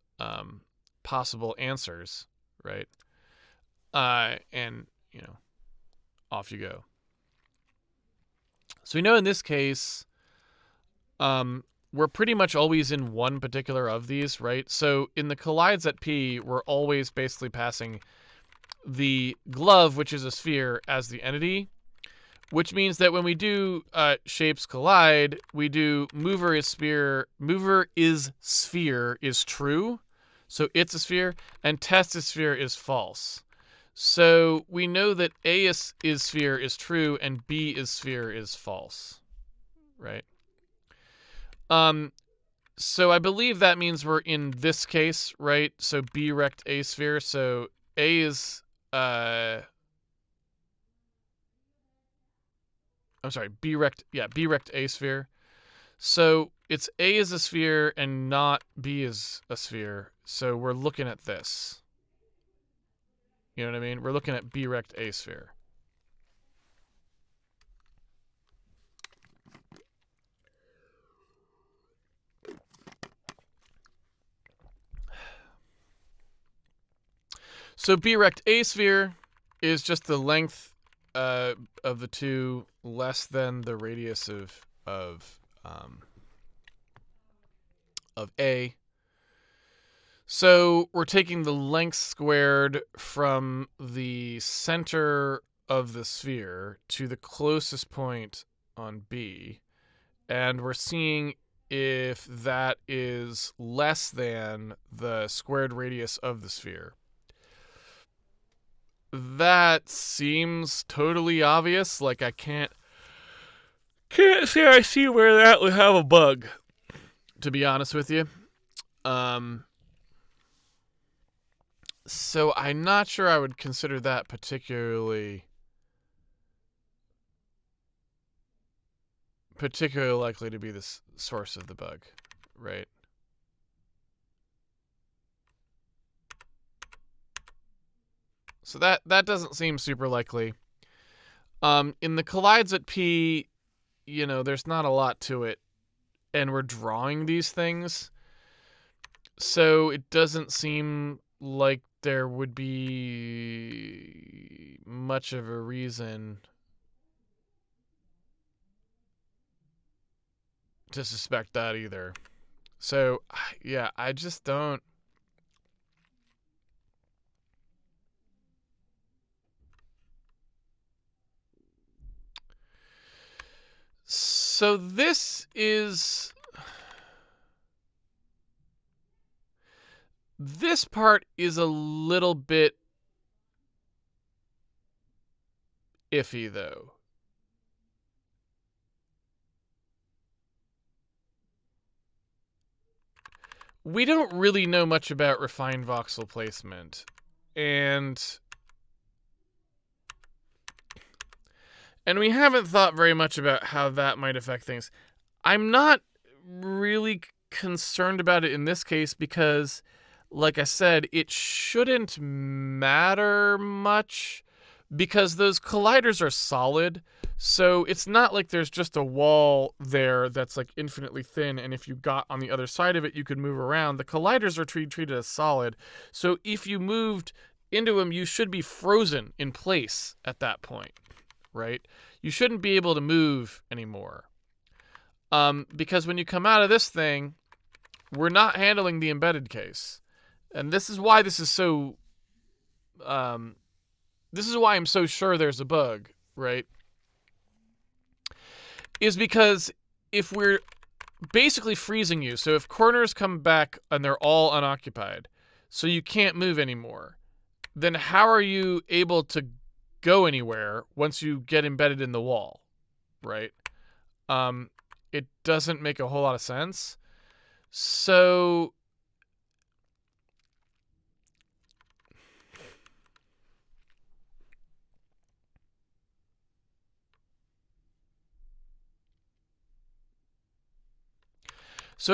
possible answers, right? And, off you go. So we know in this case, we're pretty much always in one particular of these, right? So in the collides at P, we're always basically passing the glove, which is a sphere, as the entity, which means that when we do shapes collide, we do mover is sphere is true, so it's a sphere, and test is sphere is false. So we know that A is sphere is true and B is sphere is false, right? So I believe that means we're in this case, right? So B rect A sphere. So A is I'm sorry, B rect A sphere. So it's A is a sphere and not B is a sphere. So we're looking at this. You know what I mean? We're looking at B rect A sphere. So B rect A sphere is just the length of the two less than the radius of A. So we're taking the length squared from the center of the sphere to the closest point on B, and we're seeing if that is less than the squared radius of the sphere. That seems totally obvious. Like I can't say I see where that would have a bug, to be honest with you. So I'm not sure I would consider that particularly likely to be the source of the bug, right? So that doesn't seem super likely. In the collides at P, there's not a lot to it, and we're drawing these things. So it doesn't seem like there would be much of a reason to suspect that either. So, yeah, I just don't. So this part is a little bit iffy, though. We don't really know much about refined voxel placement, and we haven't thought very much about how that might affect things. I'm not really concerned about it in this case because, like I said, it shouldn't matter much because those colliders are solid. So it's not like there's just a wall there that's like infinitely thin, and if you got on the other side of it, you could move around. The colliders are treated as solid. So if you moved into them, you should be frozen in place at that point, right? You shouldn't be able to move anymore. Because when you come out of this thing, we're not handling the embedded case. And this is why this is so... this is why I'm so sure there's a bug, right? Is because if we're basically freezing you, so if corners come back and they're all unoccupied, so you can't move anymore, then how are you able to go anywhere once you get embedded in the wall, right? It doesn't make a whole lot of sense. So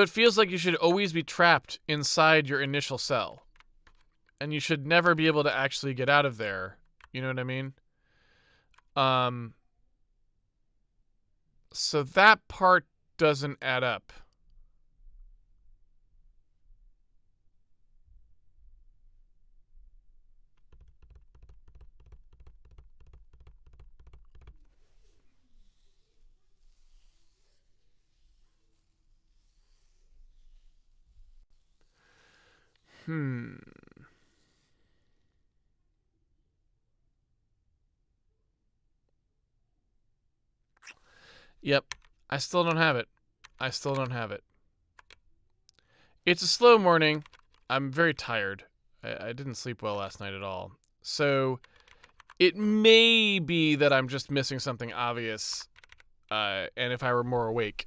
it feels like you should always be trapped inside your initial cell. And you should never be able to actually get out of there. You know what I mean? So that part doesn't add up. Yep. I still don't have it. It's a slow morning. I'm very tired. I didn't sleep well last night at all. So it may be that I'm just missing something obvious. And if I were more awake,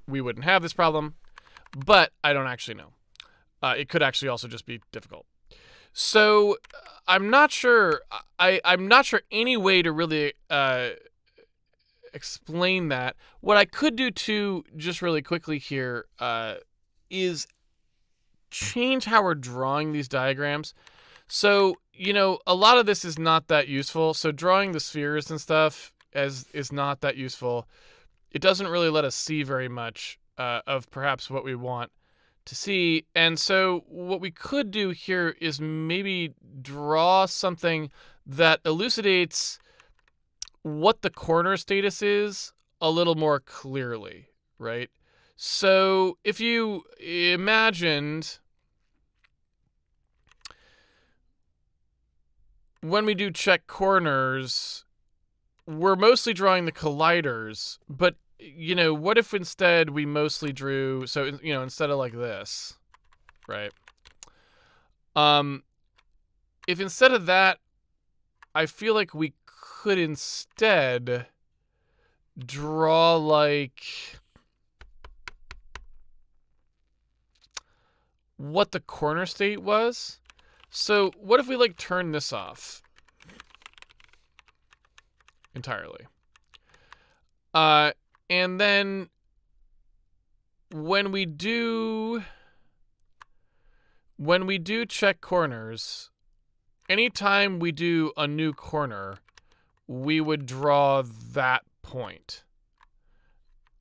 we wouldn't have this problem. But I don't actually know. It could actually also just be difficult. So I'm not sure. I'm not sure any way to really explain that. What I could do too, just really quickly here, is change how we're drawing these diagrams. So, a lot of this is not that useful. So drawing the spheres and stuff is not that useful. It doesn't really let us see very much of perhaps what we want to see. And so what we could do here is maybe draw something that elucidates what the corner status is a little more clearly, right? So if you imagined when we do check corners, we're mostly drawing the colliders, but what if instead we mostly drew, so instead of like this, right? If instead of that, I feel like we could instead draw like what the corner state was. So what if we like turn this off entirely? And then when we do check corners, anytime we do a new corner, we would draw that point.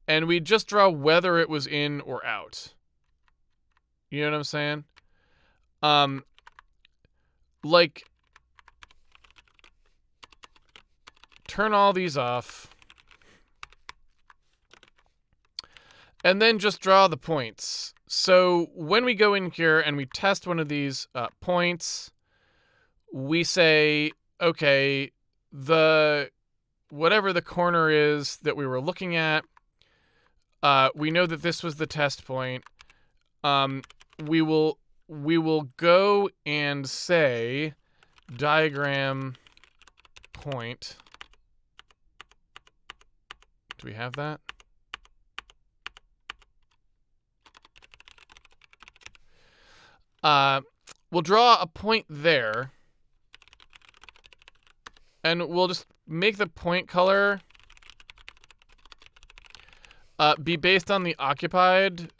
And we just draw whether it was in or out. You know what I'm saying? Like, turn all these off. And then just draw the points. So when we go in here and we test one of these points, we say, okay, whatever the corner is that we were looking at, we know that this was the test point. We will go and say diagram point. Do we have that? We'll draw a point there, and we'll just make the point color be based on the occupied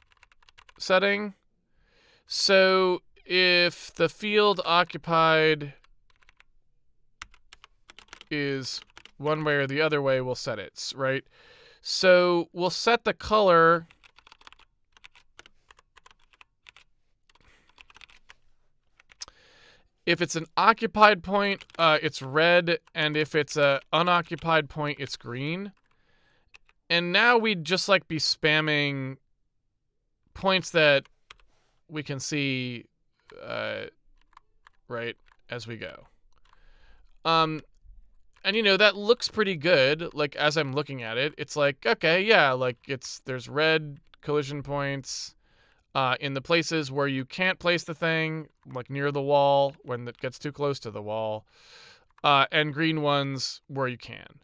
setting. So if the field occupied is one way or the other way, we'll set it, right? So we'll set the color if it's an occupied point, it's red, and if it's an unoccupied point, it's green. And now we'd just like be spamming points that we can see right as we go. And that looks pretty good. Like, as I'm looking at it, it's like, okay, yeah, like there's red collision points in the places where you can't place the thing, like near the wall when it gets too close to the wall, and green ones where you can.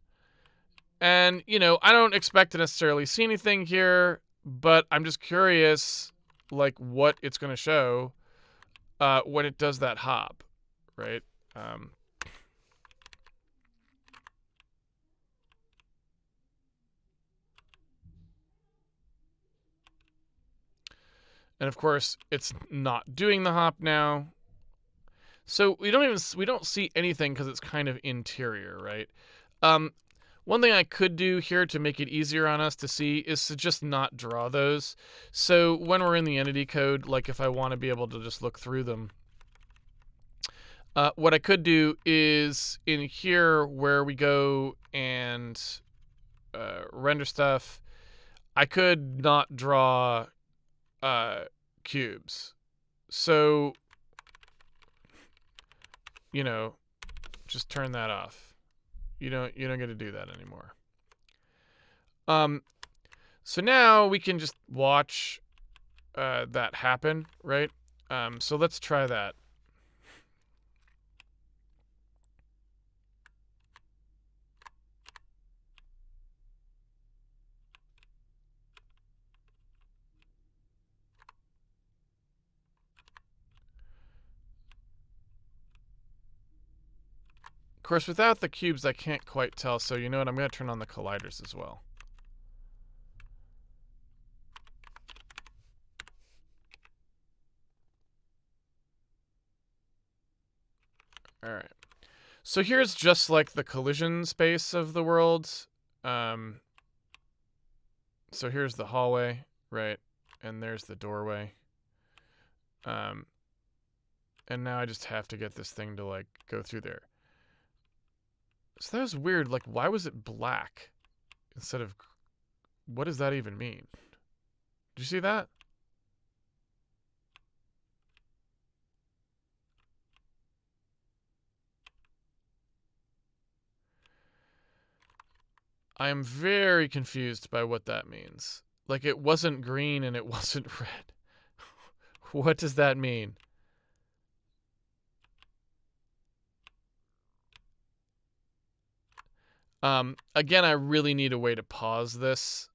And, I don't expect to necessarily see anything here, but I'm just curious, like, what it's going to show when it does that hop, right? And of course, it's not doing the hop now. So we don't see anything because it's kind of interior, right? One thing I could do here to make it easier on us to see is to just not draw those. So when we're in the entity code, like if I want to be able to just look through them, what I could do is in here where we go and render stuff, I could not draw cubes. So, just turn that off. You don't get to do that anymore. So now we can just watch that happen, right? So let's try that. Of course, without the cubes, I can't quite tell. So you know what? I'm going to turn on the colliders as well. All right. So here's just like the collision space of the world. So here's the hallway, right? And there's the doorway. And now I just have to get this thing to like go through there. So that was weird. Like, why was it black instead of... What does that even mean? Did you see that? I am very confused by what that means. Like, it wasn't green and it wasn't red. What does that mean? Again, I really need a way to pause this.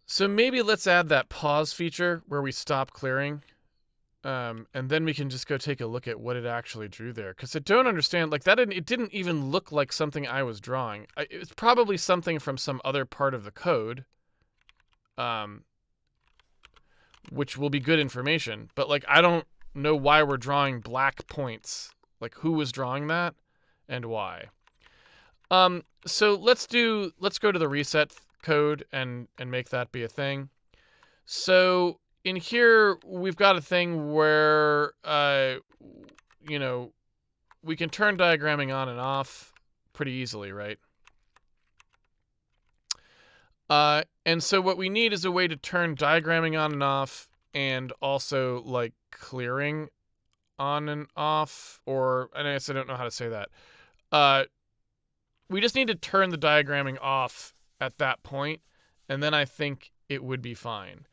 So maybe let's add that pause feature where we stop clearing. And then we can just go take a look at what it actually drew there. Because I don't understand, like, it didn't even look like something I was drawing. It's probably something from some other part of the code, which will be good information. But, like, I don't know why we're drawing black points. Like, who was drawing that and why. So let's go to the reset code and make that be a thing. So in here, we've got a thing where, you know, we can turn diagramming on and off pretty easily, right? And so what we need is a way to turn diagramming on and off, and also, like, clearing on and off, or, I guess I don't know how to say that. We just need to turn the diagramming off at that point, and then I think it would be fine.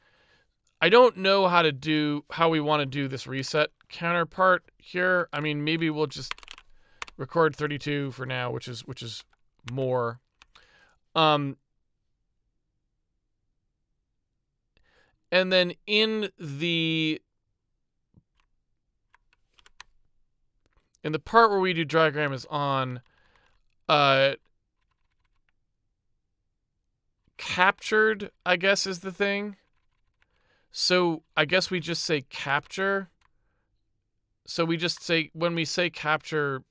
I don't know how we want to do this reset counterpart here. I mean, maybe we'll just record 32 for now, which is more. And then in the part where we do diagram is on, captured, I guess, is the thing. So I guess we just say capture. So we just say, when we say capture,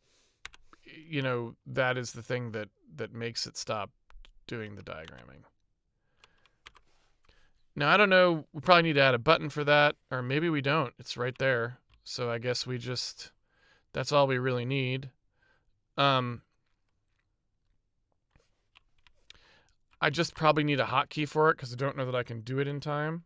you know, that is the thing that makes it stop doing the diagramming. Now, I don't know, we probably need to add a button for that, or maybe we don't. It's right there. So I guess we just, that's all we really need. I just probably need a hotkey for it because I don't know that I can do it in time.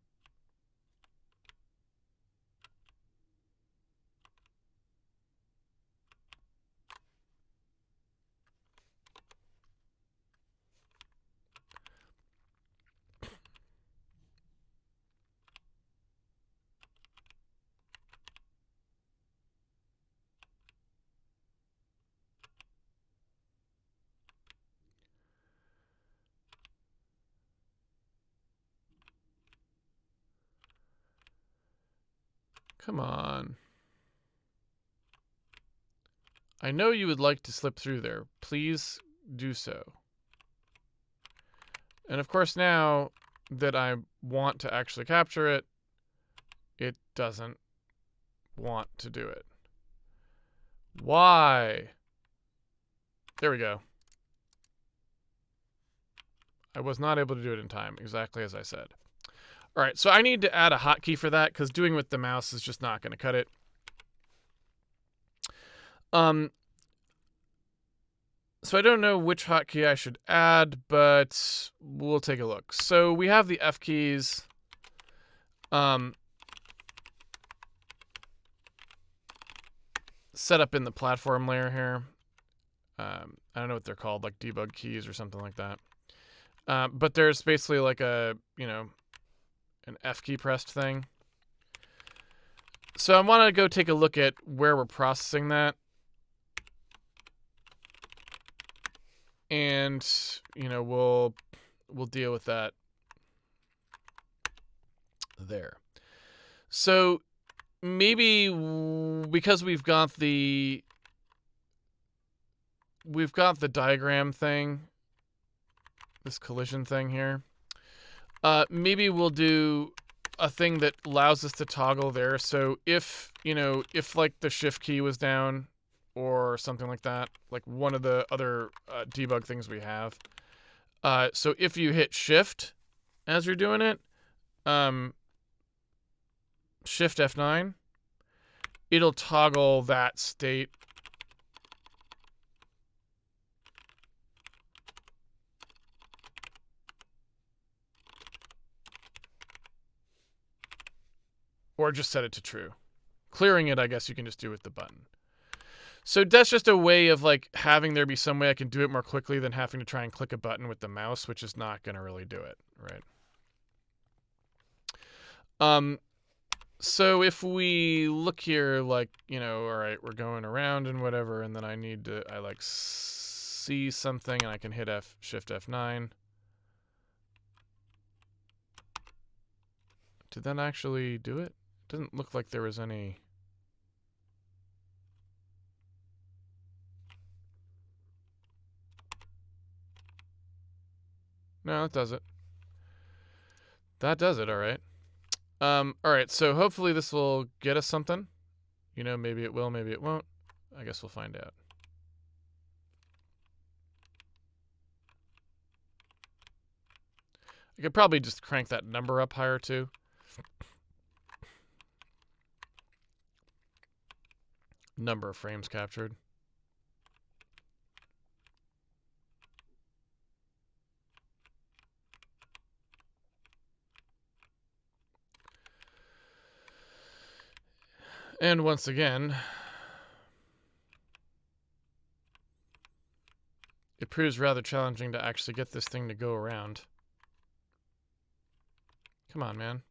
Come on. I know you would like to slip through there. Please do so. And of course, now that I want to actually capture it, it doesn't want to do it. Why? There we go. I was not able to do it in time, exactly as I said. All right, so I need to add a hotkey for that because doing with the mouse is just not going to cut it. So I don't know which hotkey I should add, but we'll take a look. So we have the F keys. Set up in the platform layer here. I don't know what they're called, like debug keys or something like that. But there's basically like a, you know, an F key pressed thing. So I want to go take a look at where we're processing that. And, you know, we'll deal with that there. So maybe because we've got the diagram thing, this collision thing here, maybe we'll do a thing that allows us to toggle there. So if, you know, if like the shift key was down or something like that, like one of the other debug things we have. So if you hit shift as you're doing it, shift F9, it'll toggle that state. Or just set it to true. Clearing it, I guess you can just do with the button. So that's just a way of like having there be some way I can do it more quickly than having to try and click a button with the mouse, which is not going to really do it, right? So if we look here, like, you know, all right, we're going around and whatever, and then I like see something and I can hit shift F9. Did that actually do it? Doesn't look like there was any. No, that does it. That does it, all right. All right, so hopefully this will get us something. You know, maybe it will, maybe it won't. I guess we'll find out. I could probably just crank that number up higher, too. Number of frames captured. And once again, it proves rather challenging to actually get this thing to go around. Come on, man.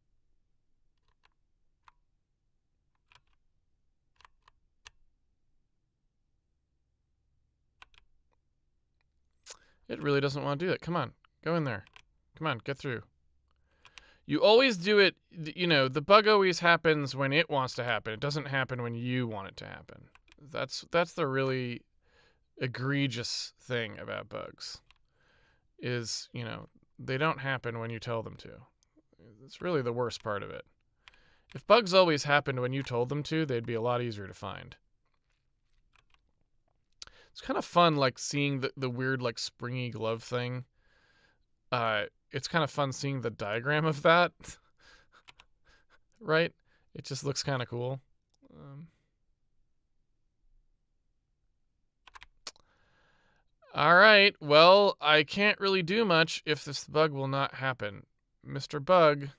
It really doesn't want to do it. Come on. Go in there. Come on, get through. You always do it, you know, the bug always happens when it wants to happen. It doesn't happen when you want it to happen. That's the really egregious thing about bugs. Is, you know, they don't happen when you tell them to. It's really the worst part of it. If bugs always happened when you told them to, they'd be a lot easier to find. It's kind of fun, like, seeing the weird, like, springy glove thing. It's kind of fun seeing the diagram of that. Right? It just looks kind of cool. All right. Well, I can't really do much if this bug will not happen. Mr. Bug.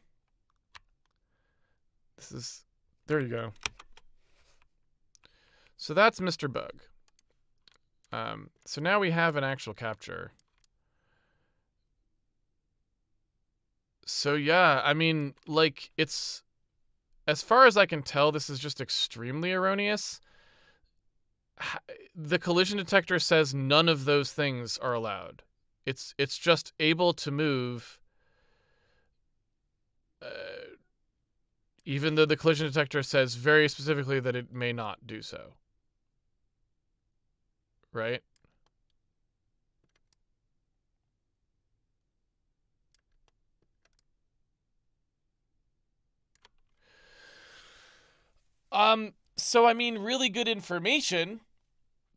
This is... There you go. So that's Mr. Bug. So now we have an actual capture. So yeah, I mean, like, it's... As far as I can tell, this is just extremely erroneous. The collision detector says none of those things are allowed. It's just able to move, even though the collision detector says very specifically that it may not do so. Right? So I mean, really good information.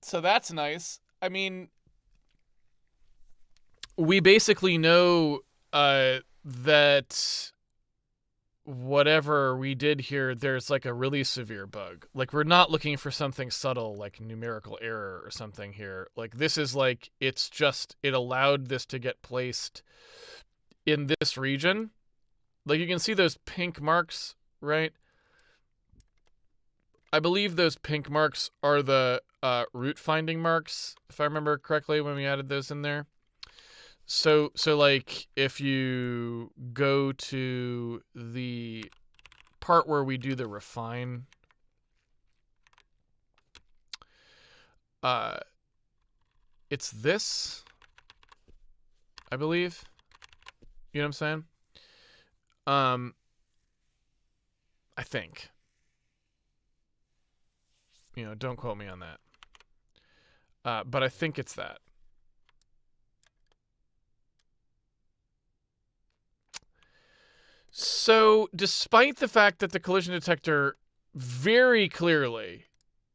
So that's nice. I mean, we basically know that whatever we did here, there's like a really severe bug. Like, we're not looking for something subtle like numerical error or something here. Like, this is like, it's just, it allowed this to get placed in this region. Like, you can see those pink marks, right? I believe those pink marks are the root finding marks, if I remember correctly, when we added those in there. So like, if you go to the part where we do the refine, it's this, I believe. You know what I'm saying? I think. You know, don't quote me on that. But I think it's that. So, despite the fact that the collision detector very clearly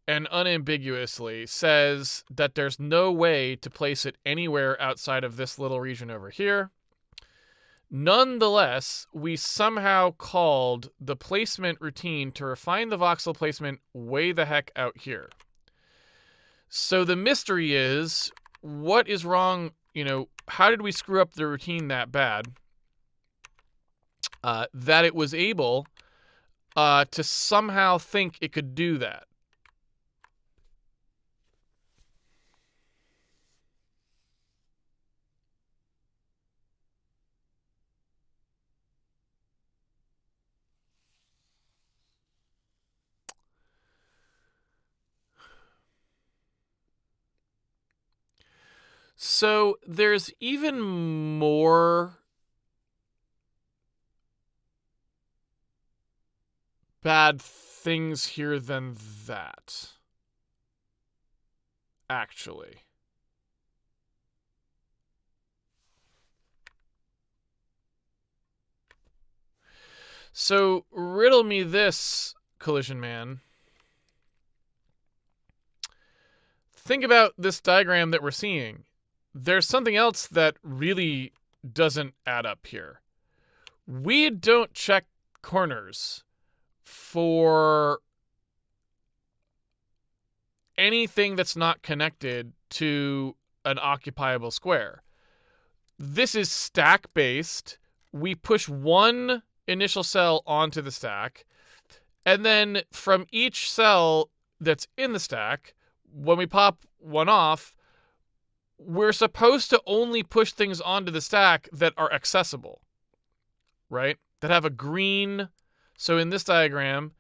and unambiguously says that there's no way to place it anywhere outside of this little region over here, nonetheless, we somehow called the placement routine to refine the voxel placement way the heck out here. So the mystery is, what is wrong? You know, how did we screw up the routine that bad that it was able to somehow think it could do that? So there's even more bad things here than that, actually. So, riddle me this, Collision Man. Think about this diagram that we're seeing. There's something else that really doesn't add up here. We don't check corners for anything that's not connected to an occupiable square. This is stack-based. We push one initial cell onto the stack, and then from each cell that's in the stack, when we pop one off, we're supposed to only push things onto the stack that are accessible, right? That have a green. So in this diagram,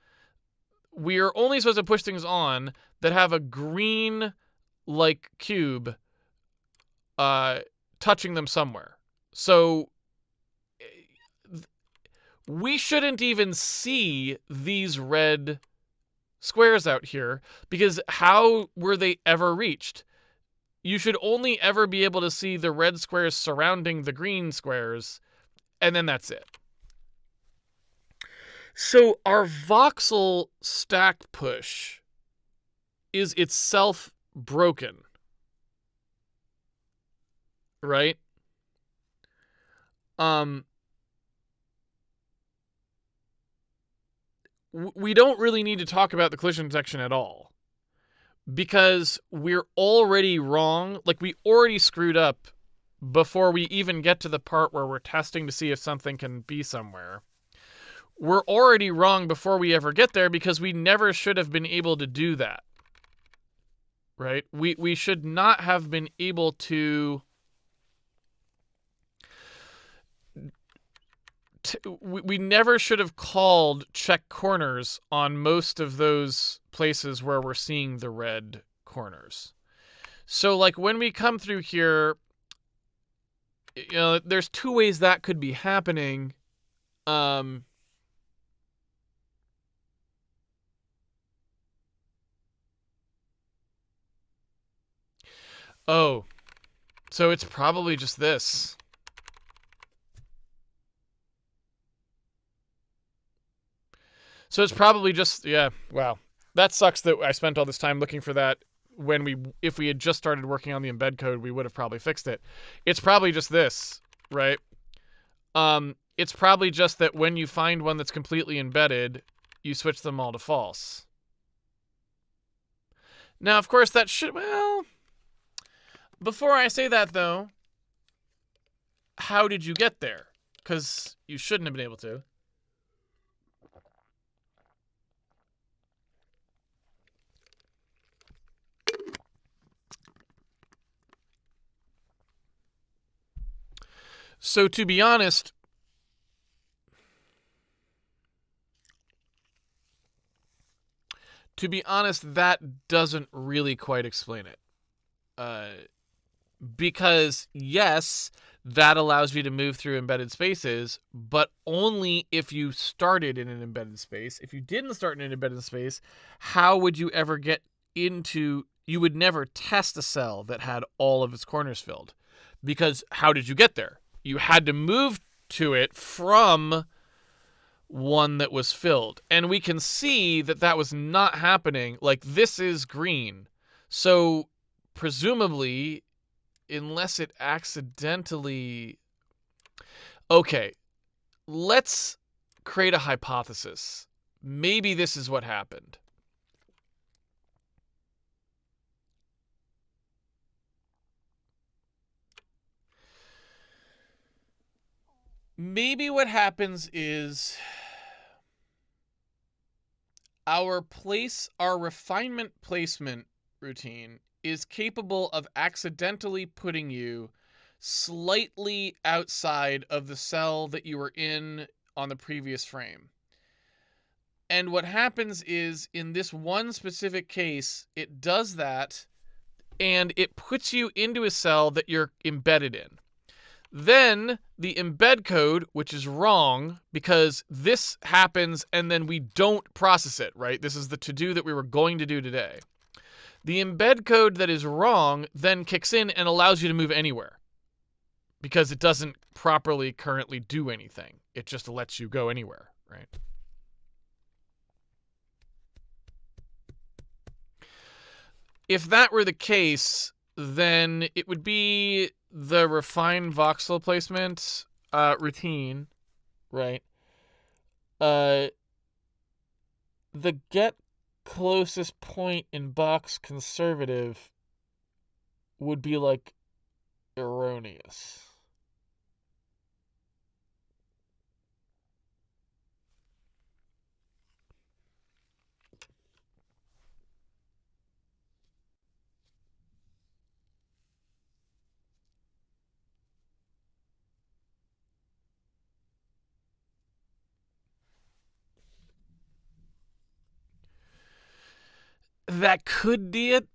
we are only supposed to push things on that have a green, like, cube touching them somewhere. So we shouldn't even see these red squares out here, because how were they ever reached? You should only ever be able to see the red squares surrounding the green squares, and then that's it. So our voxel stack push is itself broken, right? We don't really need to talk about the collision detection at all, because we're already wrong. Like, we already screwed up before we even get to the part where we're testing to see if something can be somewhere. We're already wrong before we ever get there, because we never should have been able to do that, right? We should not have been able to... we never should have called check corners on most of those places where we're seeing the red corners. So, like, when we come through here, you know, there's two ways that could be happening. Oh, so it's probably just this. So it's probably just, yeah, wow. That sucks that I spent all this time looking for that when if we had just started working on the embed code, we would have probably fixed it. It's probably just this, right? It's probably just that when you find one that's completely embedded, you switch them all to false. Now, of course, that should, well, before I say that, though, how did you get there? Because you shouldn't have been able to. So, to be honest, that doesn't really quite explain it. Because, yes, that allows you to move through embedded spaces, but only if you started in an embedded space. If you didn't start in an embedded space, how would you ever get into... You would never test a cell that had all of its corners filled. Because how did you get there? You had to move to it from one that was filled. And we can see that that was not happening. Like, this is green. So, presumably, unless it accidentally... Okay, let's create a hypothesis. Maybe this is what happened. Maybe what happens is our refinement placement routine is capable of accidentally putting you slightly outside of the cell that you were in on the previous frame. And what happens is, in this one specific case, it does that, and it puts you into a cell that you're embedded in. Then the embed code, which is wrong because this happens and then we don't process it, right? This is the to-do that we were going to do today. The embed code that is wrong then kicks in and allows you to move anywhere because it doesn't properly currently do anything. It just lets you go anywhere, right? If that were the case, then it would be the refine voxel placement routine, right? The get closest point in box conservative would be like erroneous. That could be it.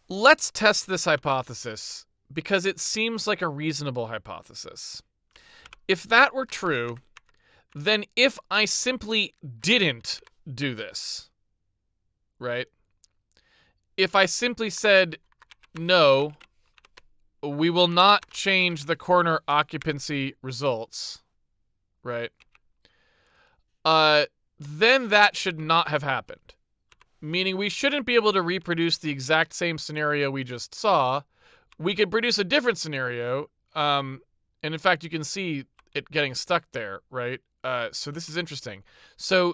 Let's test this hypothesis because it seems like a reasonable hypothesis. If that were true, then if I simply didn't do this, right? If I simply said, no, we will not change the corner occupancy results, right? Then that should not have happened. Meaning we shouldn't be able to reproduce the exact same scenario we just saw. We could produce a different scenario, and in fact, you can see it getting stuck there, right? So this is interesting. So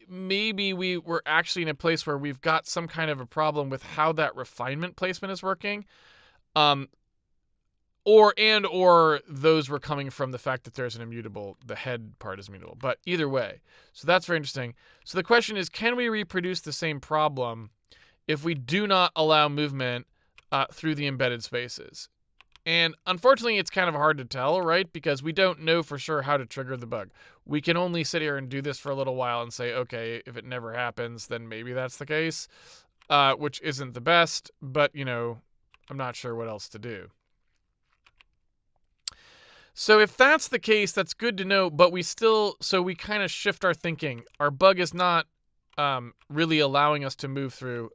maybe we were actually in a place where we've got some kind of a problem with how that refinement placement is working. Or those were coming from the fact that there's an immutable, the head part is immutable. But either way, so that's very interesting. So the question is, can we reproduce the same problem if we do not allow movement through the embedded spaces? And unfortunately, it's kind of hard to tell, right? Because we don't know for sure how to trigger the bug. We can only sit here and do this for a little while and say, okay, if it never happens, then maybe that's the case, which isn't the best, but, I'm not sure what else to do. So if that's the case, that's good to know, but we kind of shift our thinking. Our bug is not really allowing us to move through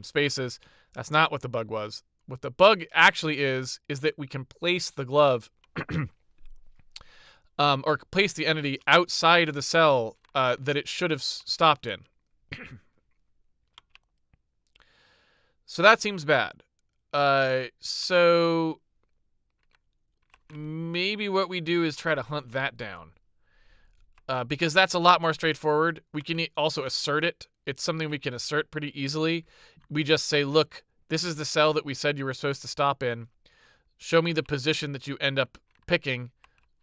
spaces. That's not what the bug was. What the bug actually is that we can place the glove or place the entity outside of the cell that it should have stopped in. So that seems bad. So maybe what we do is try to hunt that down. Because that's a lot more straightforward. We can also assert it. It's something we can assert pretty easily. We just say, look, this is the cell that we said you were supposed to stop in. Show me the position that you end up picking.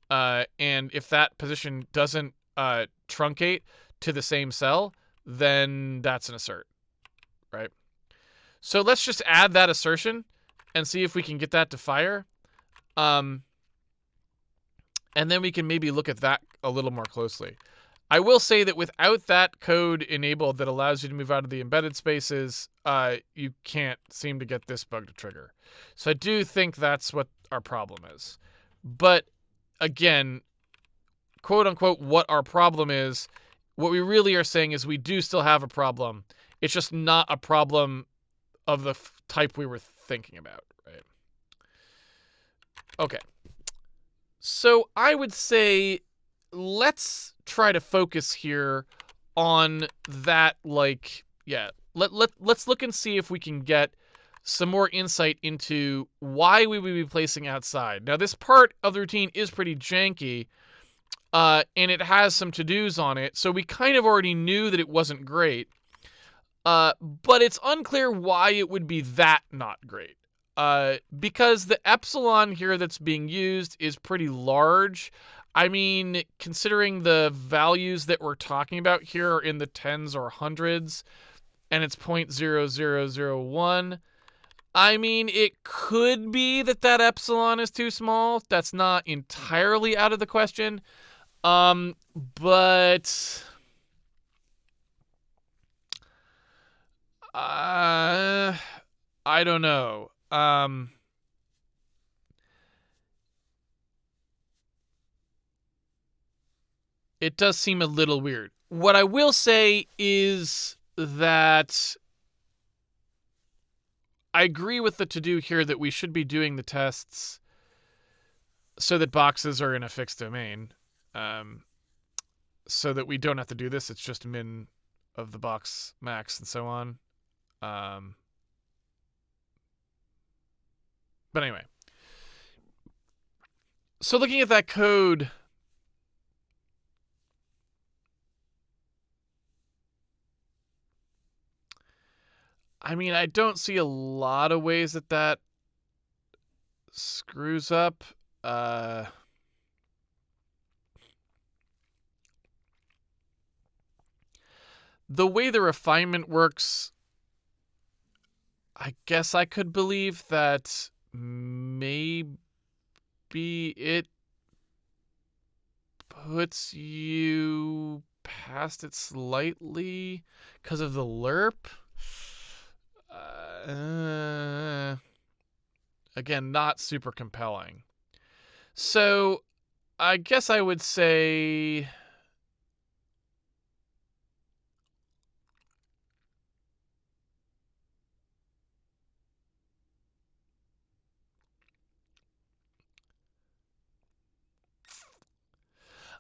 And if that position doesn't truncate to the same cell, then that's an assert, right? So let's just add that assertion and see if we can get that to fire. And then we can maybe look at that a little more closely. I will say that without that code enabled that allows you to move out of the embedded spaces, you can't seem to get this bug to trigger. So I do think that's what our problem is. But again, quote unquote, what our problem is, what we really are saying is we do still have a problem. It's just not a problem of the type we were thinking about, right? Okay. So I would say let's try to focus here on that, let's look and see if we can get some more insight into why we would be placing outside. Now, this part of the routine is pretty janky, and it has some to-dos on it, so we kind of already knew that it wasn't great, but it's unclear why it would be that not great. Because the epsilon here that's being used is pretty large. I mean, considering the values that we're talking about here are in the tens or hundreds, and it's 0.0001. I mean, it could be that epsilon is too small. That's not entirely out of the question. But I don't know. It does seem a little weird. What I will say is that I agree with the to-do here that we should be doing the tests so that boxes are in a fixed domain, so that we don't have to do this. It's just min of the box max and so on. But anyway. So looking at that code, I mean, I don't see a lot of ways that screws up. The way the refinement works, I guess I could believe that maybe it puts you past it slightly because of the lerp. Again, not super compelling. So I guess I would say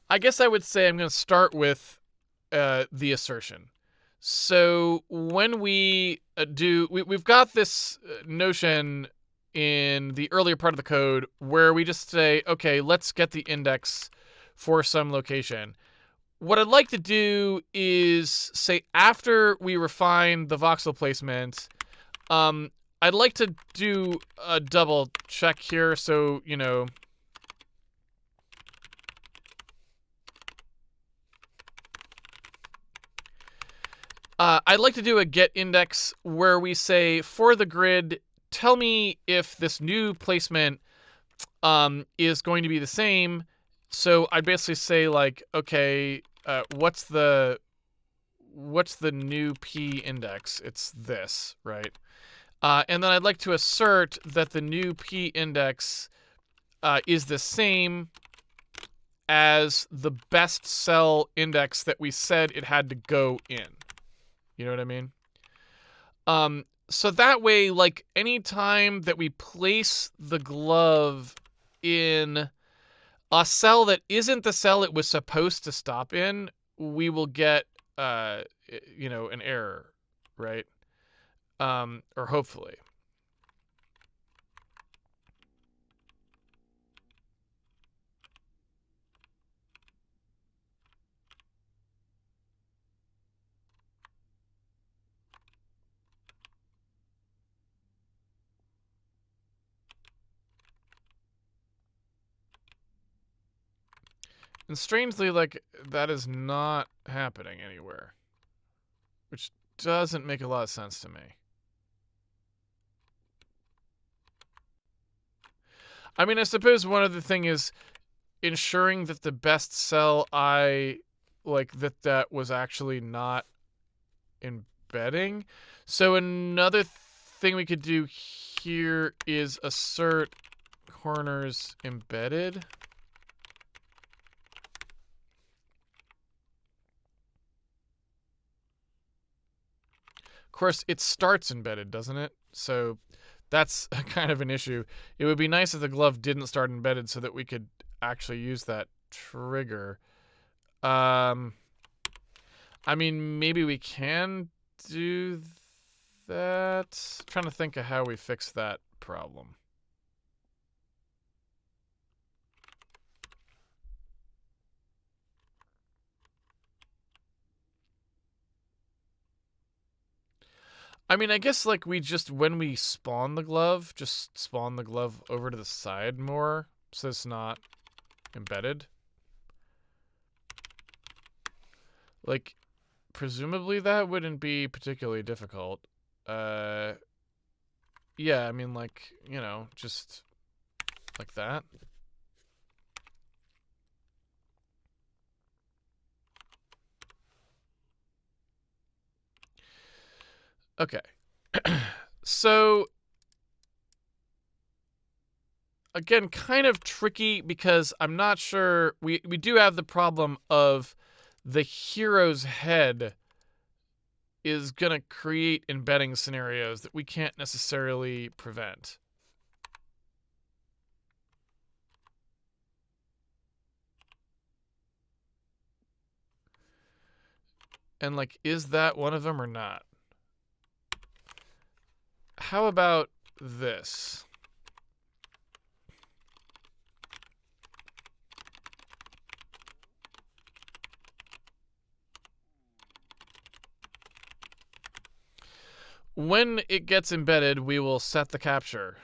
I'm going to start with the assertion. So when we've got this notion in the earlier part of the code where we just say, okay, let's get the index for some location. What I'd like to do is say after we refine the voxel placement, I'd like to do a double check here. So, I'd like to do a get index where we say for the grid, tell me if this new placement is going to be the same. So I'd basically say like, okay, what's the new p index? It's this, right? And then I'd like to assert that the new p index is the same as the best cell index that we said it had to go in. You know what I mean? So that way, like, anytime that we place the glove in a cell that isn't the cell it was supposed to stop in, we will get, an error, right? Or hopefully. And strangely, like, that is not happening anywhere, which doesn't make a lot of sense to me. I mean, I suppose one other thing is ensuring that the best cell that was actually not embedding. So another thing we could do here is assert corners embedded. Of course, it starts embedded, doesn't it? So that's kind of an issue. It would be nice if the glove didn't start embedded so that we could actually use that trigger. I mean, maybe we can do that. I'm trying to think of how we fix that problem. I mean, I guess like we just, when we spawn the glove, just spawn the glove over to the side more so it's not embedded. Like, presumably that wouldn't be particularly difficult. Yeah, I mean, like, just like that. Okay. So, again, kind of tricky because I'm not sure. We do have the problem of the hero's head is going to create embedding scenarios that we can't necessarily prevent. And, like, is that one of them or not? How about this? When it gets embedded, we will set the capture.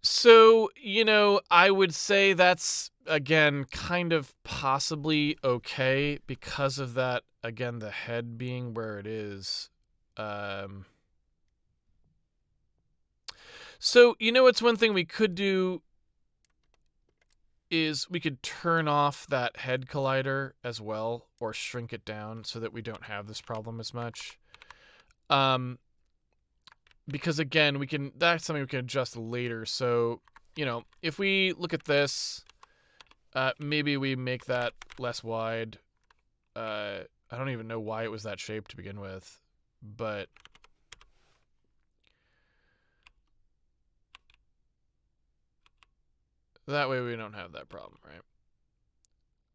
So, I would say that's, again, kind of possibly okay because of that, again, the head being where it is. So, what's one thing we could do is we could turn off that head collider as well, or shrink it down so that we don't have this problem as much. Because again, that's something we can adjust later. So, if we look at this, maybe we make that less wide. I don't even know why it was that shape to begin with, but that way we don't have that problem, right?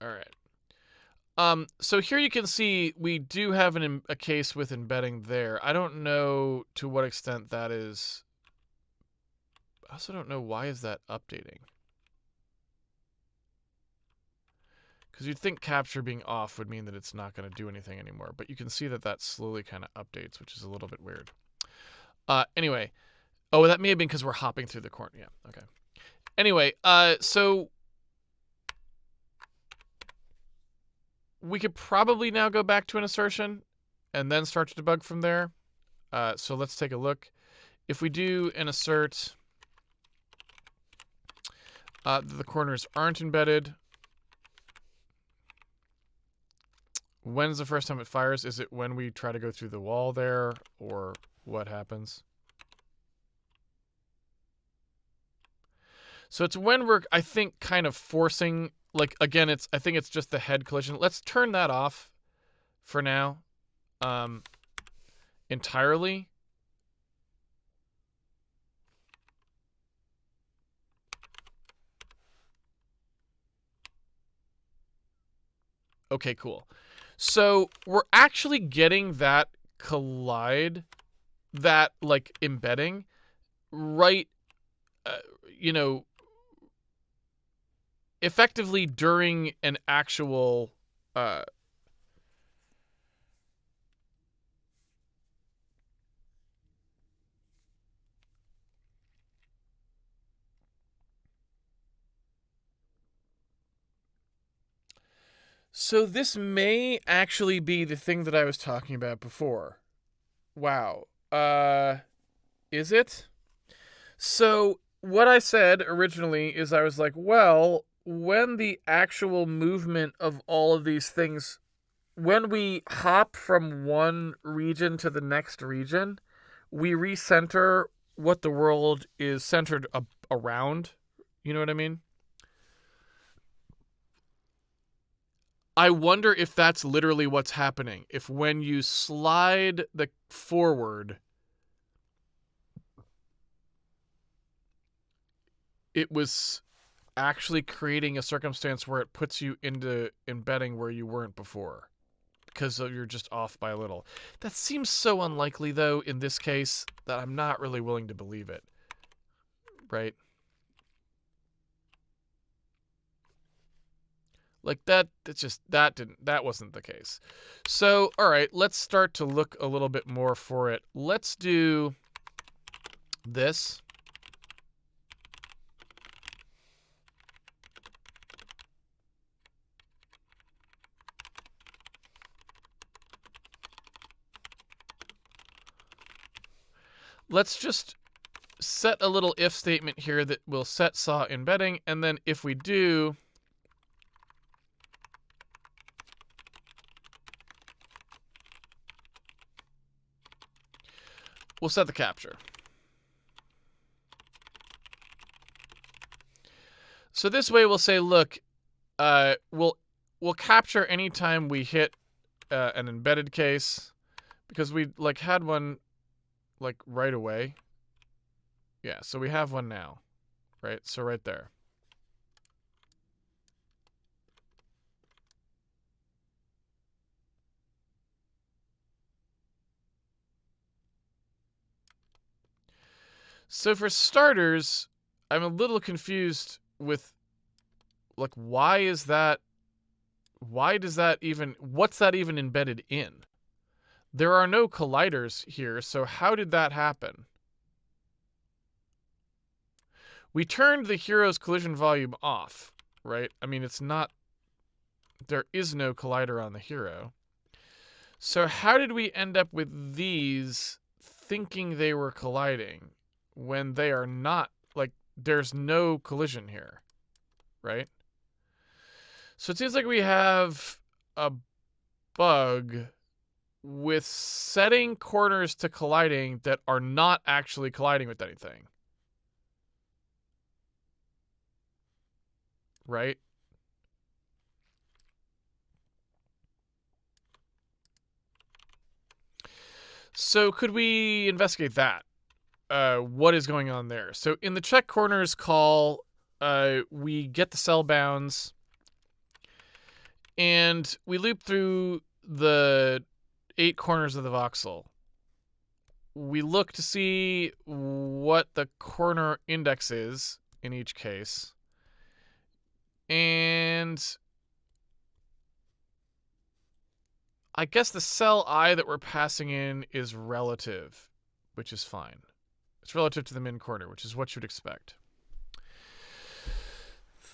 All right. So here you can see we do have a case with embedding there. I don't know to what extent that is. I also don't know why is that updating. Because you'd think capture being off would mean that it's not going to do anything anymore. But you can see that that slowly kind of updates, which is a little bit weird. Anyway. Oh, that may have been because we're hopping through the corner. Yeah, okay. Anyway, so we could probably now go back to an assertion and then start to debug from there. So let's take a look. If we do an assert, the corners aren't embedded. When's the first time it fires? Is it when we try to go through the wall there, or what happens? So it's when we're, I think, kind of forcing, like, again, I think it's just the head collision. Let's turn that off for now, entirely. Okay, cool. So we're actually getting that collide, that, like, embedding right, uh, you know, effectively during an actual, so this may actually be the thing that I was talking about before. Wow. Is it? So what I said originally is I was like, well, when the actual movement of all of these things, when we hop from one region to the next region, we recenter what the world is centered around. You know what I mean? I wonder if that's literally what's happening. If when you slide the forward, it was actually creating a circumstance where it puts you into embedding where you weren't before because you're just off by a little. That seems so unlikely, though, in this case, that I'm not really willing to believe it. Right? Like that wasn't the case. So, all right, let's start to look a little bit more for it. Let's do this. Let's just set a little if statement here that will set saw embedding, and then if we do, we'll set the capture. So this way we'll say, look, we'll capture anytime we hit an embedded case, because we like had one like right away. Yeah, so we have one now, right? So right there. So for starters, I'm a little confused with, like, why does that even, what's that even embedded in? There are no colliders here, so how did that happen? We turned the hero's collision volume off, right? I mean, it's not, there is no collider on the hero. So how did we end up with these thinking they were colliding when they are not? Like, there's no collision here, right? So it seems like we have a bug with setting corners to colliding that are not actually colliding with anything. Right? So could we investigate that? What is going on there? So in the check corners call, we get the cell bounds, and we loop through the 8 corners of the voxel. We look to see what the corner index is in each case. And I guess the cell I that we're passing in is relative, which is fine. It's relative to the min corner, which is what you'd expect.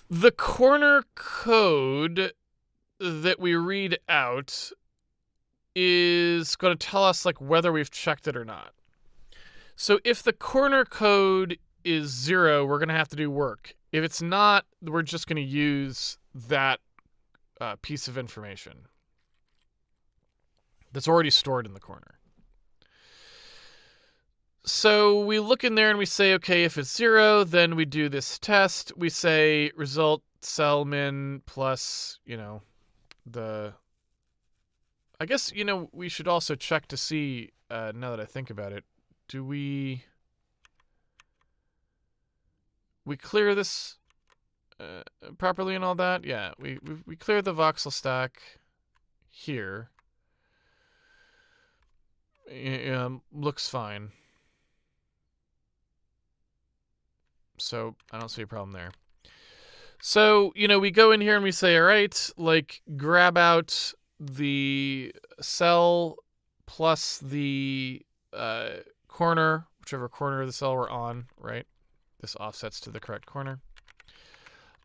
The corner code that we read out is going to tell us like whether we've checked it or not. So if the corner code is 0, we're going to have to do work. If it's not, we're just going to use that piece of information that's already stored in the corner. So we look in there and we say, okay, if it's 0, then we do this test. We say result cell min plus, the... I guess, we should also check to see, now that I think about it, do we clear this properly and all that? Yeah, we clear the voxel stack here. Looks fine. So I don't see a problem there. So, we go in here and we say, all right, like grab out the cell plus the corner, whichever corner of the cell we're on, right? This offsets to the correct corner.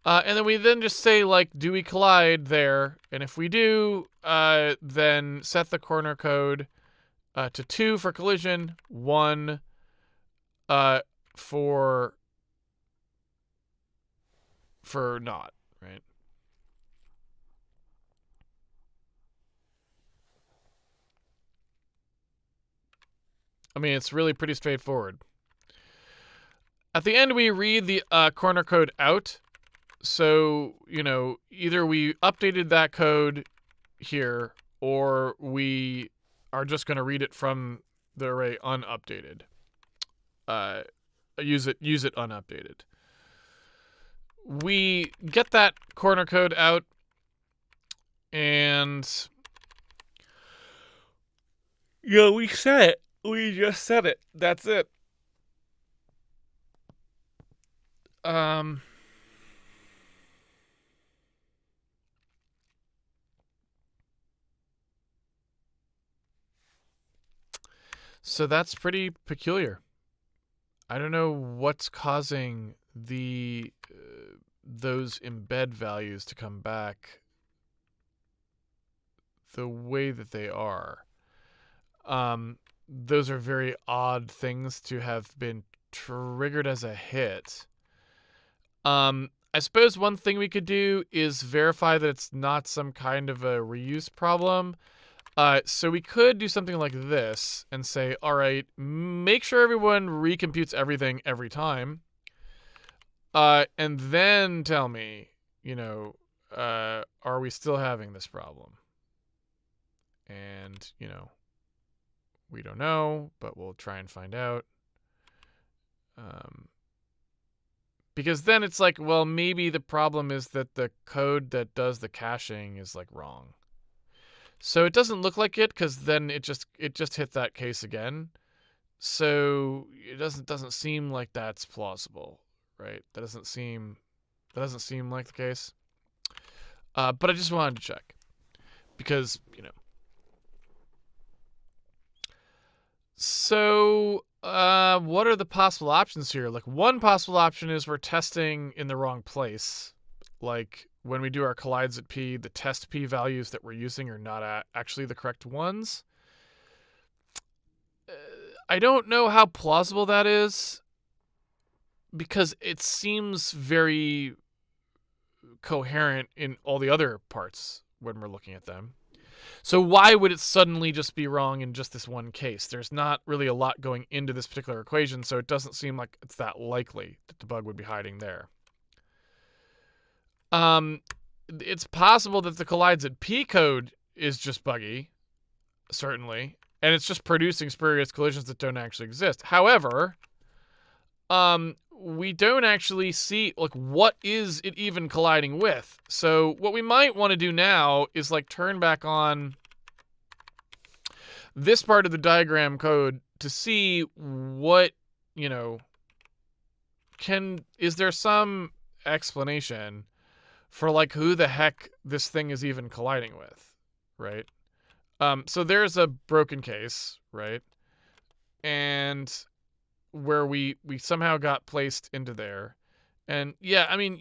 And then we just say, like, do we collide there? And if we do, then set the corner code to 2 for collision, 1 for not, right? I mean, it's really pretty straightforward. At the end, we read the corner code out. So, either we updated that code here, or we are just going to read it from the array unupdated. Use it unupdated. We get that corner code out, and we set it. We just set it. That's it. So that's pretty peculiar. I don't know what's causing the those embed values to come back the way that they are. Those are very odd things to have been triggered as a hit. I suppose one thing we could do is verify that it's not some kind of a reuse problem. So we could do something like this and say, all right, make sure everyone recomputes everything every time. And then tell me, are we still having this problem? And, we don't know, but we'll try and find out. Because then it's like, well, maybe the problem is that the code that does the caching is like wrong. So it doesn't look like it because then it just hit that case again. So it doesn't seem like that's plausible, right? That doesn't seem like the case. But I just wanted to check because So, what are the possible options here? Like, one possible option is we're testing in the wrong place. Like, when we do our collides at P, the test P values that we're using are not actually the correct ones. I don't know how plausible that is because it seems very coherent in all the other parts when we're looking at them. So why would it suddenly just be wrong in just this one case? There's not really a lot going into this particular equation, so it doesn't seem like it's that likely that the bug would be hiding there. It's possible that the collides at P code is just buggy, certainly, and it's just producing spurious collisions that don't actually exist. However, we don't actually see like what is it even colliding with. So what we might want to do now is like turn back on this part of the diagram code to see what, is there some explanation for like who the heck this thing is even colliding with, right? So there's a broken case, right? And where we somehow got placed into there. And yeah, I mean,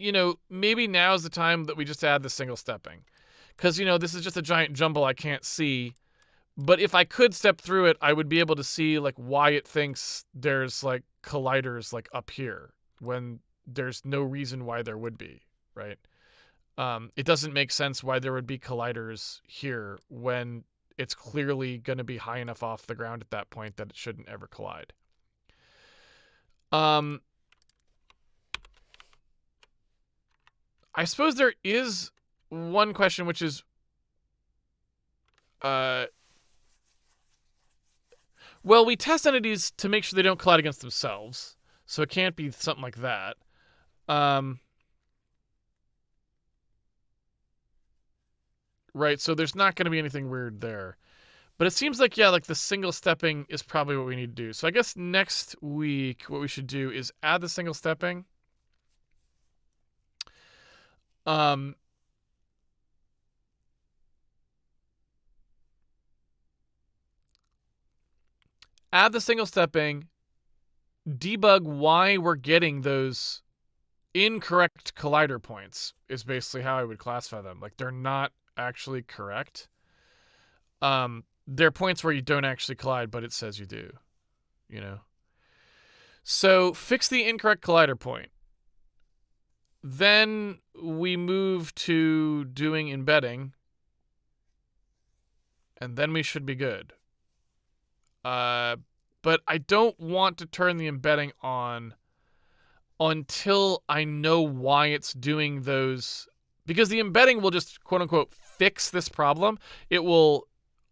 maybe now is the time that we just add the single stepping. Because, this is just a giant jumble I can't see. But if I could step through it, I would be able to see like why it thinks there's like colliders like up here when there's no reason why there would be, right? It doesn't make sense why there would be colliders here when it's clearly going to be high enough off the ground at that point that it shouldn't ever collide. I suppose there is one question, which is, well, we test entities to make sure they don't collide against themselves, so it can't be something like that. Right, so there's not going to be anything weird there. But it seems like, yeah, like the single stepping is probably what we need to do. So I guess next week, what we should do is add the single stepping. Add the single stepping, debug why we're getting those incorrect collider points is basically how I would classify them. Like, they're not actually correct. There are points where you don't actually collide, but it says you do, So fix the incorrect collider point. Then we move to doing embedding, and then we should be good. But I don't want to turn the embedding on until I know why it's doing those, because the embedding will just quote unquote fix this problem. It will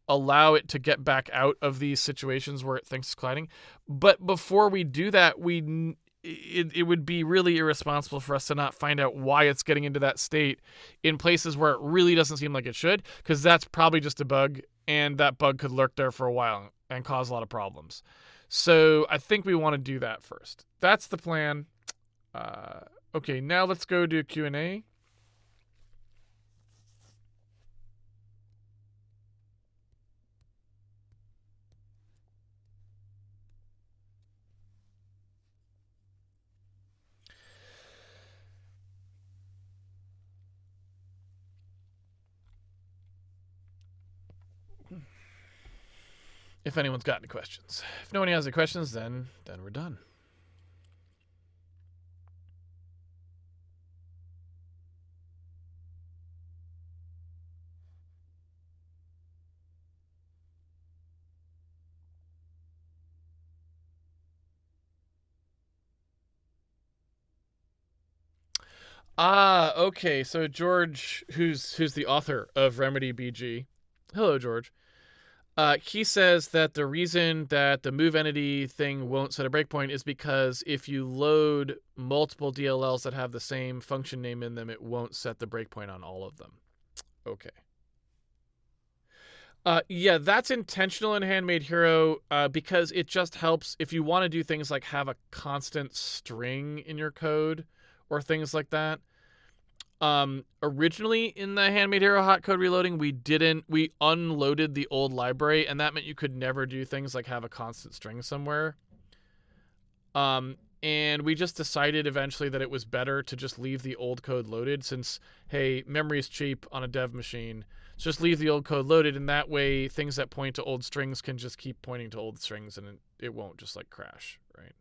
allow it to get back out of these situations where it thinks it's colliding. But before we do that, it would be really irresponsible for us to not find out why it's getting into that state in places where it really doesn't seem like it should, because that's probably just a bug, and that bug could lurk there for a while and cause a lot of problems. So I think we want to do that first. That's the plan. Okay, now let's go to Q&A. if anyone's got any questions. If no one has any questions, then we're done. Okay. So George, who's the author of Remedy BG, hello George. He says that the reason that the move entity thing won't set a breakpoint is because if you load multiple DLLs that have the same function name in them, it won't set the breakpoint on all of them. Okay. Yeah, that's intentional in Handmade Hero because it just helps if you want to do things like have a constant string in your code or things like that. Originally in the Handmade Hero hot code reloading, we unloaded the old library, and that meant you could never do things like have a constant string somewhere. And we just decided eventually that it was better to just leave the old code loaded since, hey, memory is cheap on a dev machine. So just leave the old code loaded, and that way things that point to old strings can just keep pointing to old strings, and it won't just like crash, right?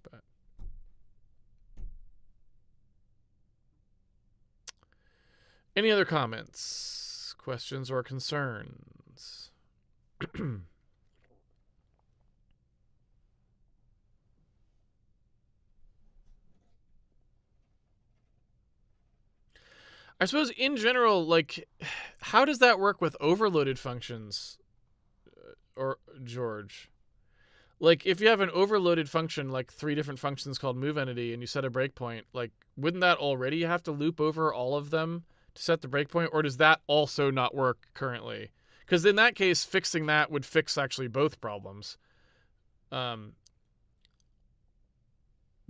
But any other comments, questions, or concerns? I suppose in general, like, how does that work with overloaded functions, or George? Like, if you have an overloaded function, like 3 different functions called move entity, and you set a breakpoint, like, wouldn't that already have to loop over all of them to set the breakpoint, or does that also not work currently? Because in that case, fixing that would fix actually both problems. But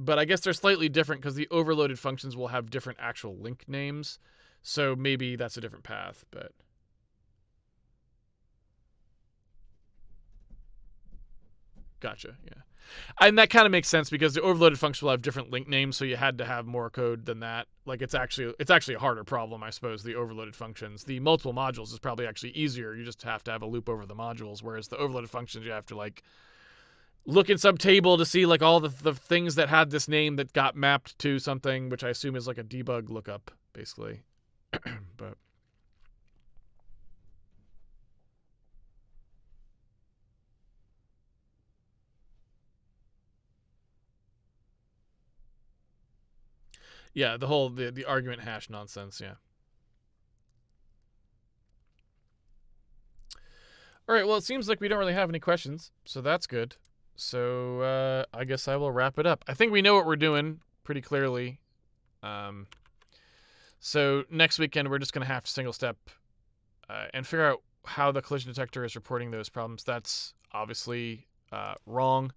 I guess they're slightly different because the overloaded functions will have different actual link names. So maybe that's a different path, but... Gotcha, yeah. And that kind of makes sense because the overloaded function will have different link names, so you had to have more code than that. Like, it's actually a harder problem, I suppose, the overloaded functions. The multiple modules is probably actually easier. You just have to have a loop over the modules, whereas the overloaded functions, you have to, like, look in some table to see, like, all the things that had this name that got mapped to something, which I assume is like a debug lookup, basically. But... yeah, the whole the argument hash nonsense, yeah. All right, well, it seems like we don't really have any questions, so that's good. So I guess I will wrap it up. I think we know what we're doing pretty clearly. So next weekend, we're just going to have to single step and figure out how the collision detector is reporting those problems. That's obviously wrong.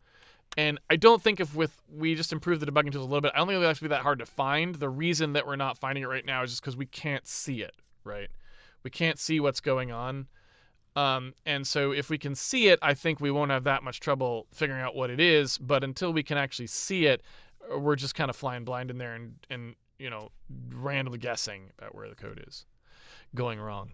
And I don't think if we just improve the debugging tools a little bit, I don't think it'll actually be that hard to find. The reason that we're not finding it right now is just because we can't see it, right? We can't see what's going on. And so if we can see it, I think we won't have that much trouble figuring out what it is. But until we can actually see it, we're just kind of flying blind in there and you know, randomly guessing about where the code is going wrong.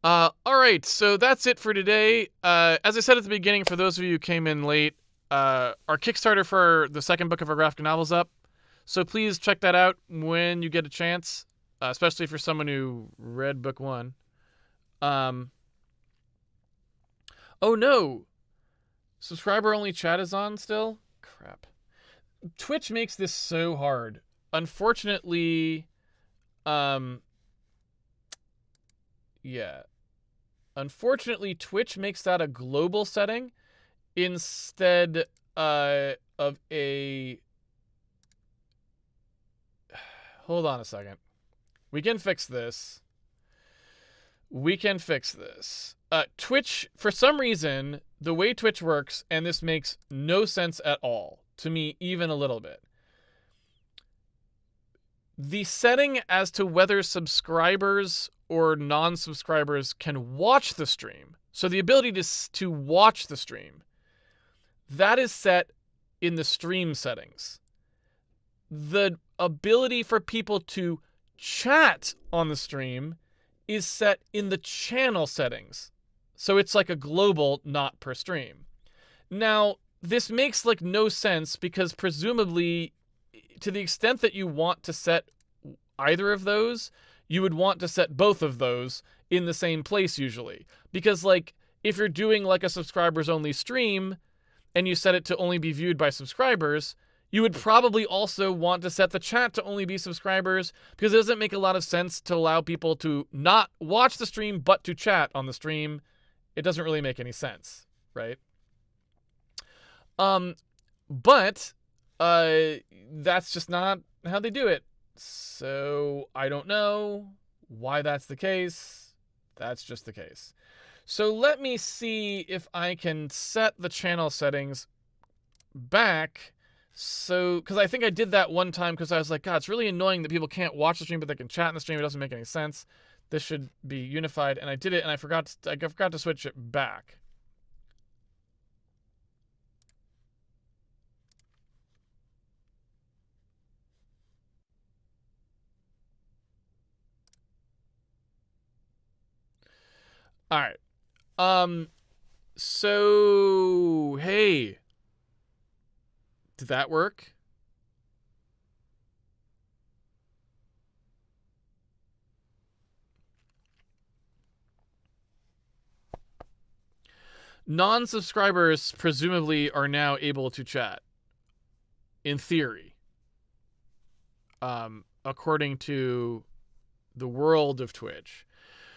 All right, so that's it for today. As I said at the beginning, for those of you who came in late, our Kickstarter for the second book of our graphic novel's up. So please check that out when you get a chance, especially for someone who read book 1. Oh no! Subscriber-only chat is on still? Crap. Twitch makes this so hard. Unfortunately, yeah. Unfortunately, Twitch makes that a global setting instead of a... Hold on a second. We can fix this. Twitch, for some reason, the way Twitch works, and this makes no sense at all, to me, even a little bit. The setting as to whether subscribers or non-subscribers can watch the stream, so the ability to watch the stream, that is set in the stream settings. the ability for people to chat on the stream is set in the channel settings. So it's like a global, not per stream. Now, this makes like no sense because presumably, to the extent that you want to set either of those, you would want to set both of those in the same place usually. Because like, if you're doing like a subscribers only stream and you set it to only be viewed by subscribers, you would probably also want to set the chat to only be subscribers, because it doesn't make a lot of sense to allow people to not watch the stream but to chat on the stream. It doesn't really make any sense, right? But that's just not how they do it. So I don't know why that's the case. That's just the case. So let me see if I can set the channel settings back. So, because I think I did that one time because I was like, God, it's really annoying that people can't watch the stream but they can chat in the stream. It doesn't make any sense. This should be unified. And I did it, and I forgot to switch it back. All right. So, hey. Did that work? Non-subscribers presumably are now able to chat. In theory. According to the world of Twitch.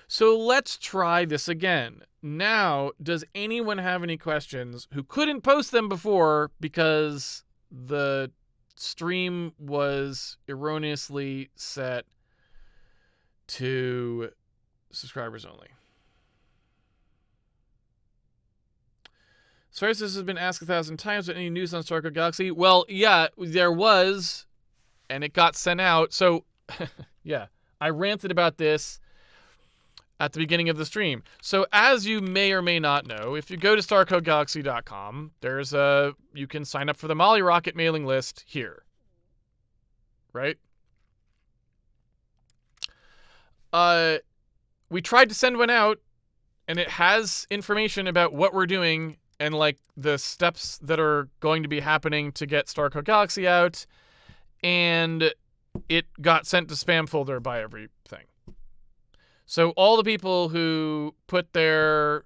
So let's try this again. Now, does anyone have any questions who couldn't post them before because the stream was erroneously set to subscribers only? Sorry, this has been asked 1,000 times, but any news on Star Code Galaxy? Well, yeah, there was, and it got sent out. So, yeah, I ranted about this at the beginning of the stream. So as you may or may not know, if you go to starcodegalaxy.com, you can sign up for the Molly Rocket mailing list here. Right? We tried to send one out, and it has information about what we're doing and like the steps that are going to be happening to get Star Code Galaxy out, and it got sent to spam folder by everything. So all the people who put their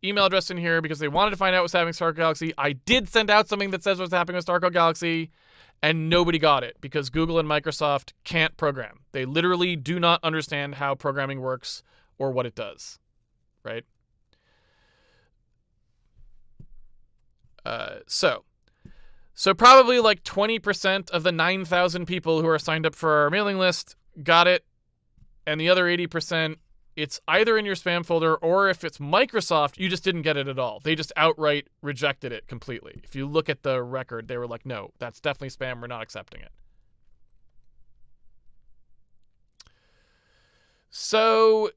email address in here because they wanted to find out what's happening with Star Code Galaxy, I did send out something that says what's happening with Star Code Galaxy, and nobody got it because Google and Microsoft can't program. They literally do not understand how programming works or what it does, right? So probably like 20% of the 9,000 people who are signed up for our mailing list got it, and the other 80%, it's either in your spam folder, or if it's Microsoft, you just didn't get it at all. They just outright rejected it completely. If you look at the record, they were like, no, that's definitely spam. We're not accepting it. So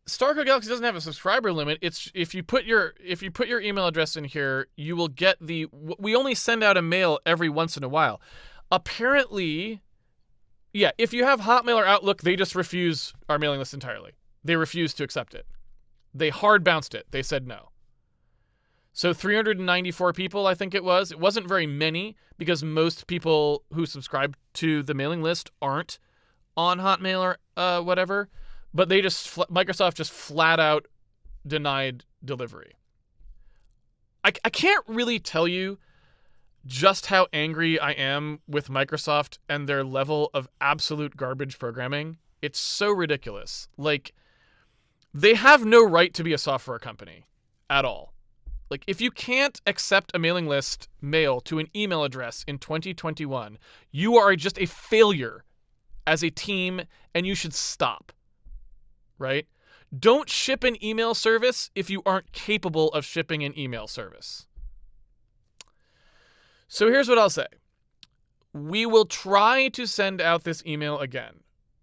Star Code Galaxy doesn't have a subscriber limit. It's if you put your email address in here, you will get we only send out a mail every once in a while. Apparently, yeah, if you have Hotmail or Outlook, they just refuse our mailing list entirely. They refuse to accept it. They hard bounced it. They said no. So 394 people, I think it was. It wasn't very many because most people who subscribe to the mailing list aren't on Hotmail or whatever. But they Microsoft just flat out denied delivery. I can't really tell you just how angry I am with Microsoft and their level of absolute garbage programming. It's so ridiculous. Like, they have no right to be a software company at all. Like, if you can't accept a mailing list mail to an email address in 2021, you are just a failure as a team, and you should stop. right? Don't ship an email service if you aren't capable of shipping an email service. So here's what I'll say. We will try to send out this email again.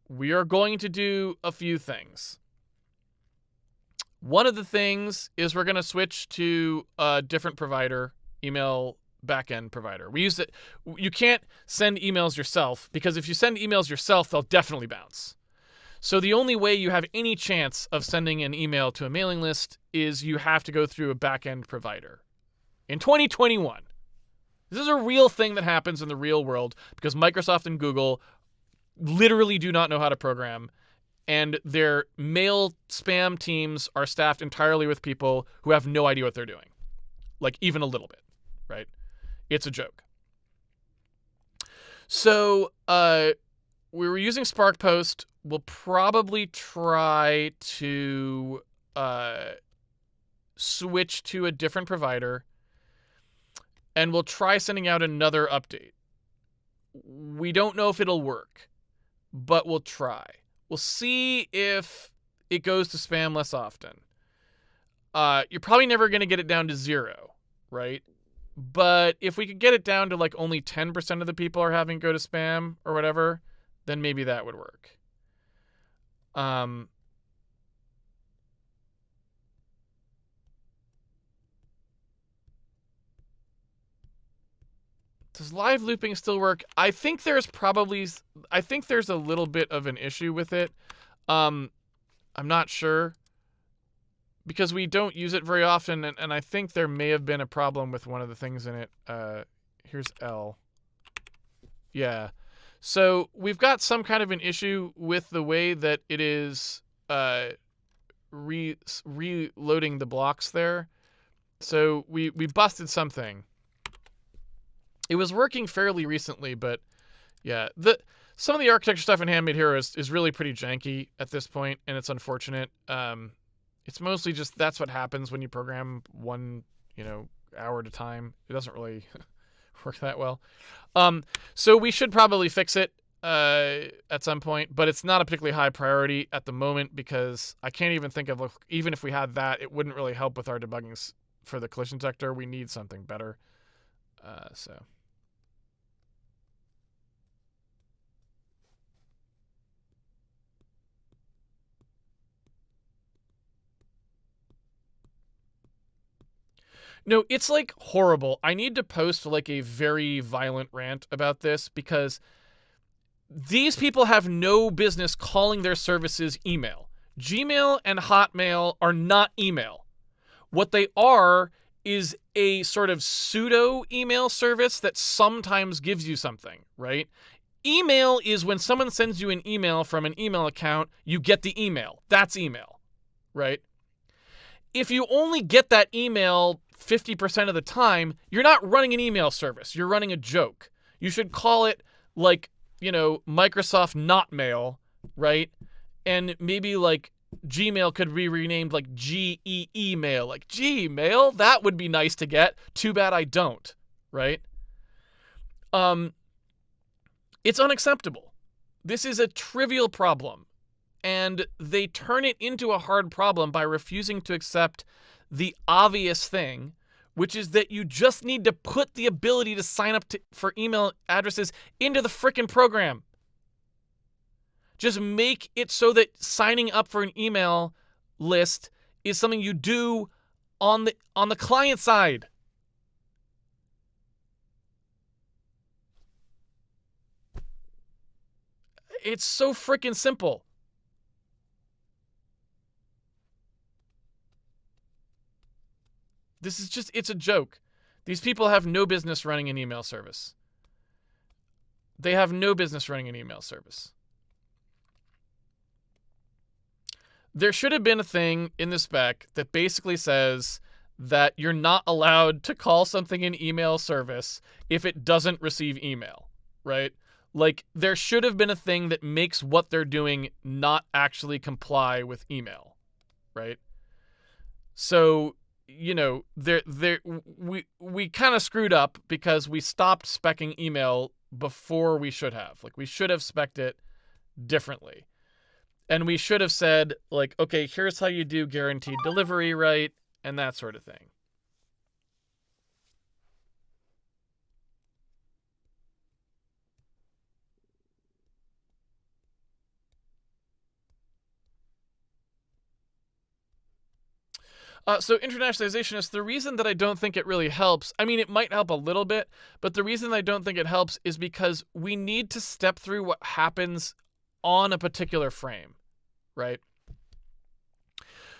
We are going to do a few things. One of the things is we're going to switch to a different provider, email backend provider. We use it. You can't send emails yourself, because if you send emails yourself, they'll definitely bounce. So the only way you have any chance of sending an email to a mailing list is you have to go through a backend provider. In 2021, this is a real thing that happens in the real world because Microsoft and Google literally do not know how to program, and their mail spam teams are staffed entirely with people who have no idea what they're doing. Like, even a little bit, right? It's a joke. So we were using SparkPost. We'll probably try to switch to a different provider, and we'll try sending out another update. We don't know if it'll work, but we'll try. We'll see if it goes to spam less often. You're probably never going to get it down to 0, right? But if we could get it down to like only 10% of the people are having it go to spam or whatever, then maybe that would work. Does live looping still work? I think there's a little bit of an issue with it. I'm not sure, because we don't use it very often, and I think there may have been a problem with one of the things in it. Here's L. Yeah. So we've got some kind of an issue with the way that it is reloading the blocks there. So we busted something. It was working fairly recently, but yeah, some of the architecture stuff in Handmade Hero is really pretty janky at this point, and it's unfortunate. It's mostly just that's what happens when you program one, hour at a time. It doesn't really work that well. So we should probably fix it at some point, but it's not a particularly high priority at the moment because I can't even think of, even if we had that, it wouldn't really help with our debugging for the collision detector. We need something better. So. No, it's like horrible. I need to post like a very violent rant about this because these people have no business calling their services email. Gmail and Hotmail are not email. What they are is a sort of pseudo email service that sometimes gives you something, right? Email is when someone sends you an email from an email account, you get the email. That's email, right? If you only get that email 50% of the time, you're not running an email service. You're running a joke. You should call it like, Microsoft Not Mail, right? And maybe like Gmail could be renamed like GEE Mail. Like, Gmail? That would be nice to get. Too bad I don't, right? It's unacceptable. This is a trivial problem. And they turn it into a hard problem by refusing to accept the obvious thing, which is that you just need to put the ability to sign up for email addresses into the frickin' program. Just make it so that signing up for an email list is something you do on the client side. It's so frickin' simple. This is just, it's a joke. These people have no business running an email service. They have no business running an email service. There should have been a thing in the spec that basically says that you're not allowed to call something an email service if it doesn't receive email, right? Like, there should have been a thing that makes what they're doing not actually comply with email, right? So, we kind of screwed up because we stopped speccing email before we should have. Like, we should have specced it differently. And we should have said, like, okay, here's how you do guaranteed delivery, right? And that sort of thing. So internationalization is the reason that I don't think it really helps. I mean, it might help a little bit, but the reason I don't think it helps is because we need to step through what happens on a particular frame, right?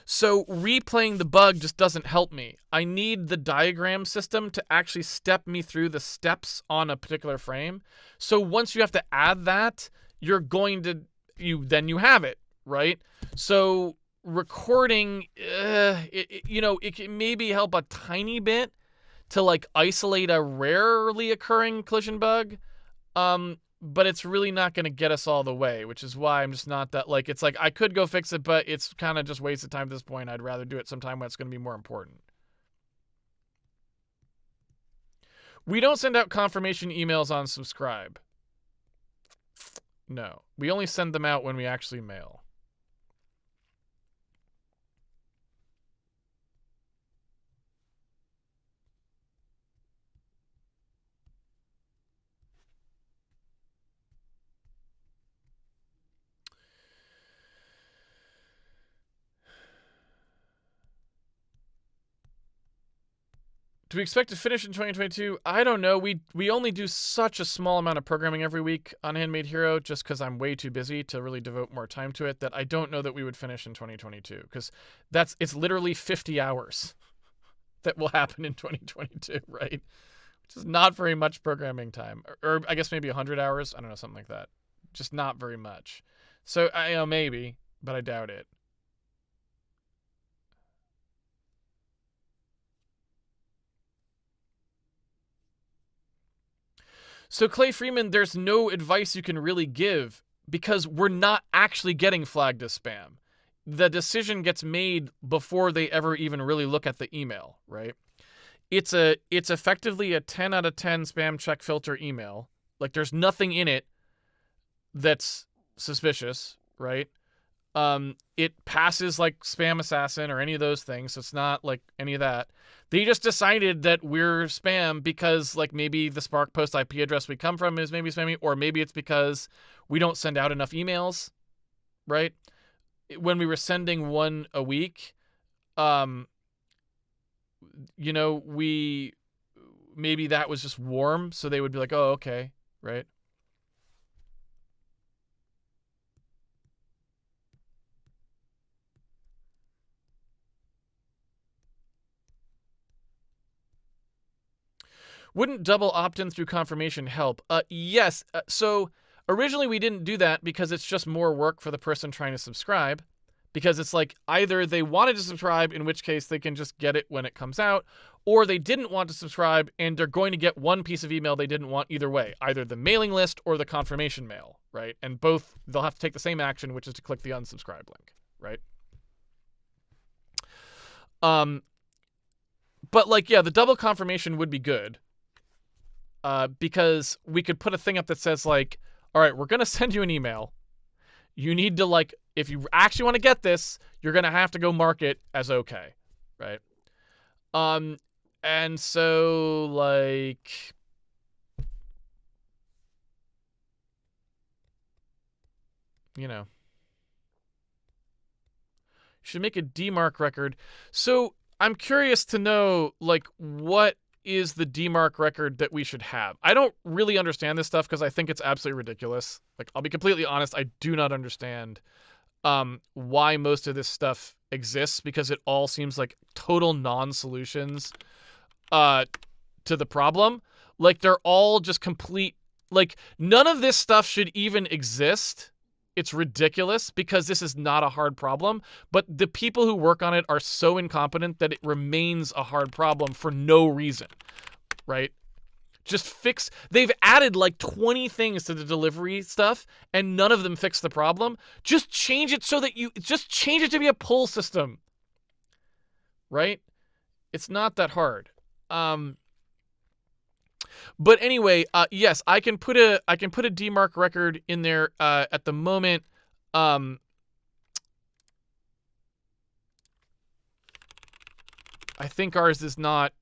So replaying the bug just doesn't help me. I need the diagram system to actually step me through the steps on a particular frame. So once you have to add that, you're going to you have it, right? So recording, it can maybe help a tiny bit to like isolate a rarely occurring collision bug. But it's really not going to get us all the way, which is why I'm just not that, like, it's like I could go fix it, but it's kind of just wasted time at this point. I'd rather do it sometime when it's going to be more important. We don't send out confirmation emails on subscribe. No, we only send them out when we actually mail. Do we expect to finish in 2022? I don't know. We only do such a small amount of programming every week on Handmade Hero just because I'm way too busy to really devote more time to it, that I don't know that we would finish in 2022, because it's literally 50 hours that will happen in 2022, right? Which is not very much programming time. Or I guess maybe 100 hours. I don't know, something like that. Just not very much. So, maybe, but I doubt it. So Clay Freeman, there's no advice you can really give because we're not actually getting flagged as spam. The decision gets made before they ever even really look at the email, right? It's effectively a 10 out of 10 spam check filter email. Like, there's nothing in it that's suspicious, right? It passes like Spam Assassin or any of those things, so it's not like any of that. They just decided that we're spam because, like, maybe the Spark Post IP address we come from is maybe spammy, or maybe it's because we don't send out enough emails, right? When we were sending one a week, we maybe that was just warm, so they would be like, oh, okay, right? Wouldn't double opt-in through confirmation help? Yes. So originally we didn't do that because it's just more work for the person trying to subscribe. Because it's like either they wanted to subscribe, in which case they can just get it when it comes out, or they didn't want to subscribe and they're going to get one piece of email they didn't want either way, either the mailing list or the confirmation mail, right? And both, they'll have to take the same action, which is to click the unsubscribe link, right? But like, yeah, the double confirmation would be good. Because we could put a thing up that says like, all right, we're going to send you an email. You need to, like, if you actually want to get this, you're going to have to go mark it as okay, right? And so, like, should make a DMARC record. So I'm curious to know, like, what is the DMARC record that we should have? I don't really understand this stuff because I think it's absolutely ridiculous. Like, I'll be completely honest, I do not understand why most of this stuff exists, because it all seems like total non-solutions to the problem. Like, they're all just complete, like, none of this stuff should even exist. It's ridiculous because this is not a hard problem, but the people who work on it are so incompetent that it remains a hard problem for no reason, right? They've added like 20 things to the delivery stuff and none of them fix the problem. Just change it to be a pull system, right? It's not that hard. But anyway, yes, I can put a DMARC record in there at the moment. I think ours is not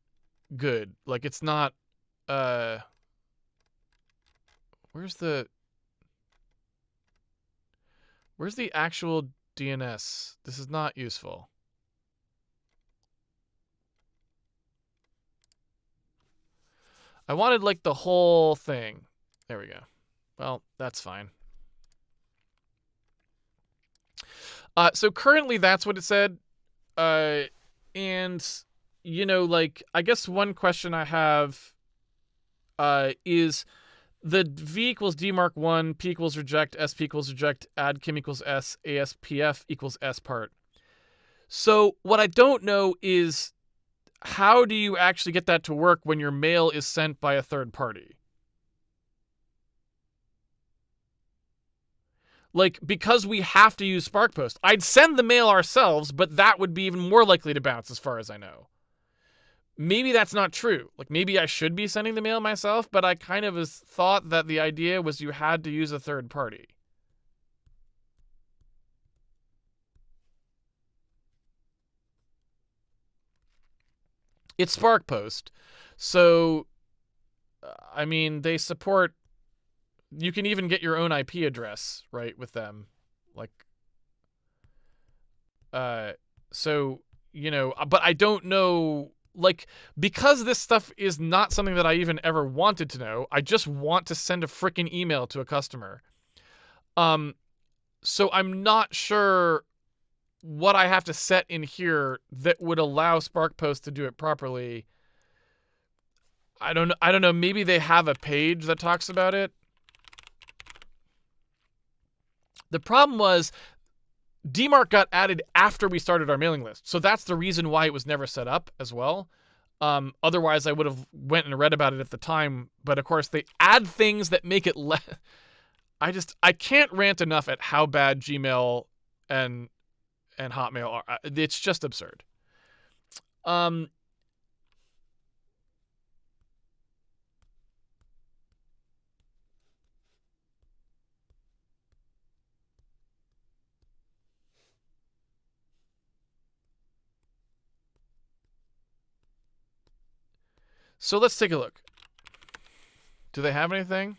good. Like, it's not, where's the actual DNS? This is not useful. I wanted, like, the whole thing. There we go. Well, that's fine. So currently that's what it said. And, you know, like, I guess one question I have is the v equals d mark 1, p equals reject, sp equals reject, add kim equals s, aspf equals s part. So what I don't know is, how do you actually get that to work when your mail is sent by a third party? Like, because we have to use SparkPost. I'd send the mail ourselves, but that would be even more likely to bounce as far as I know. Maybe that's not true. Like, maybe I should be sending the mail myself, but I kind of thought that the idea was you had to use a third party. It's SparkPost. So, I mean, they support... You can even get your own IP address, right, with them. Like, so, you know, but I don't know, like, because this stuff is not something that I even ever wanted to know. I just want to send a freaking email to a customer. So I'm not sure what I have to set in here that would allow SparkPost to do it properly. I don't know. Maybe they have a page that talks about it. The problem was DMARC got added after we started our mailing list. So that's the reason why it was never set up as well. Otherwise, I would have went and read about it at the time. But of course, they add things that make it less... I can't rant enough at how bad Gmail and Hotmail are. It's just absurd. So let's take a look. Do they have anything?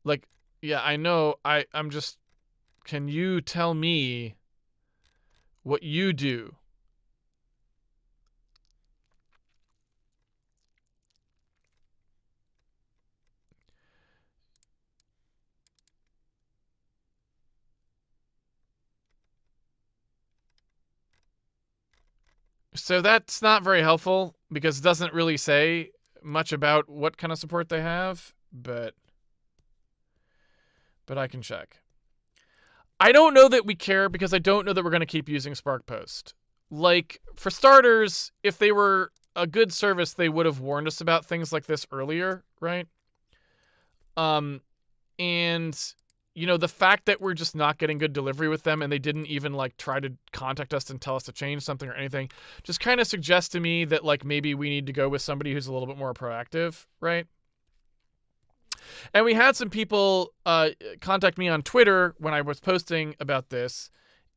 Like, yeah, I know. I'm just... Can you tell me what you do? So that's not very helpful because it doesn't really say much about what kind of support they have, but I can check. I don't know that we care because I don't know that we're going to keep using SparkPost. Like, for starters, if they were a good service, they would have warned us about things like this earlier, right? And, you know, the fact that we're just not getting good delivery with them and they didn't even, like, try to contact us and tell us to change something or anything just kind of suggests to me that, like, maybe we need to go with somebody who's a little bit more proactive, right? And we had some people contact me on Twitter when I was posting about this,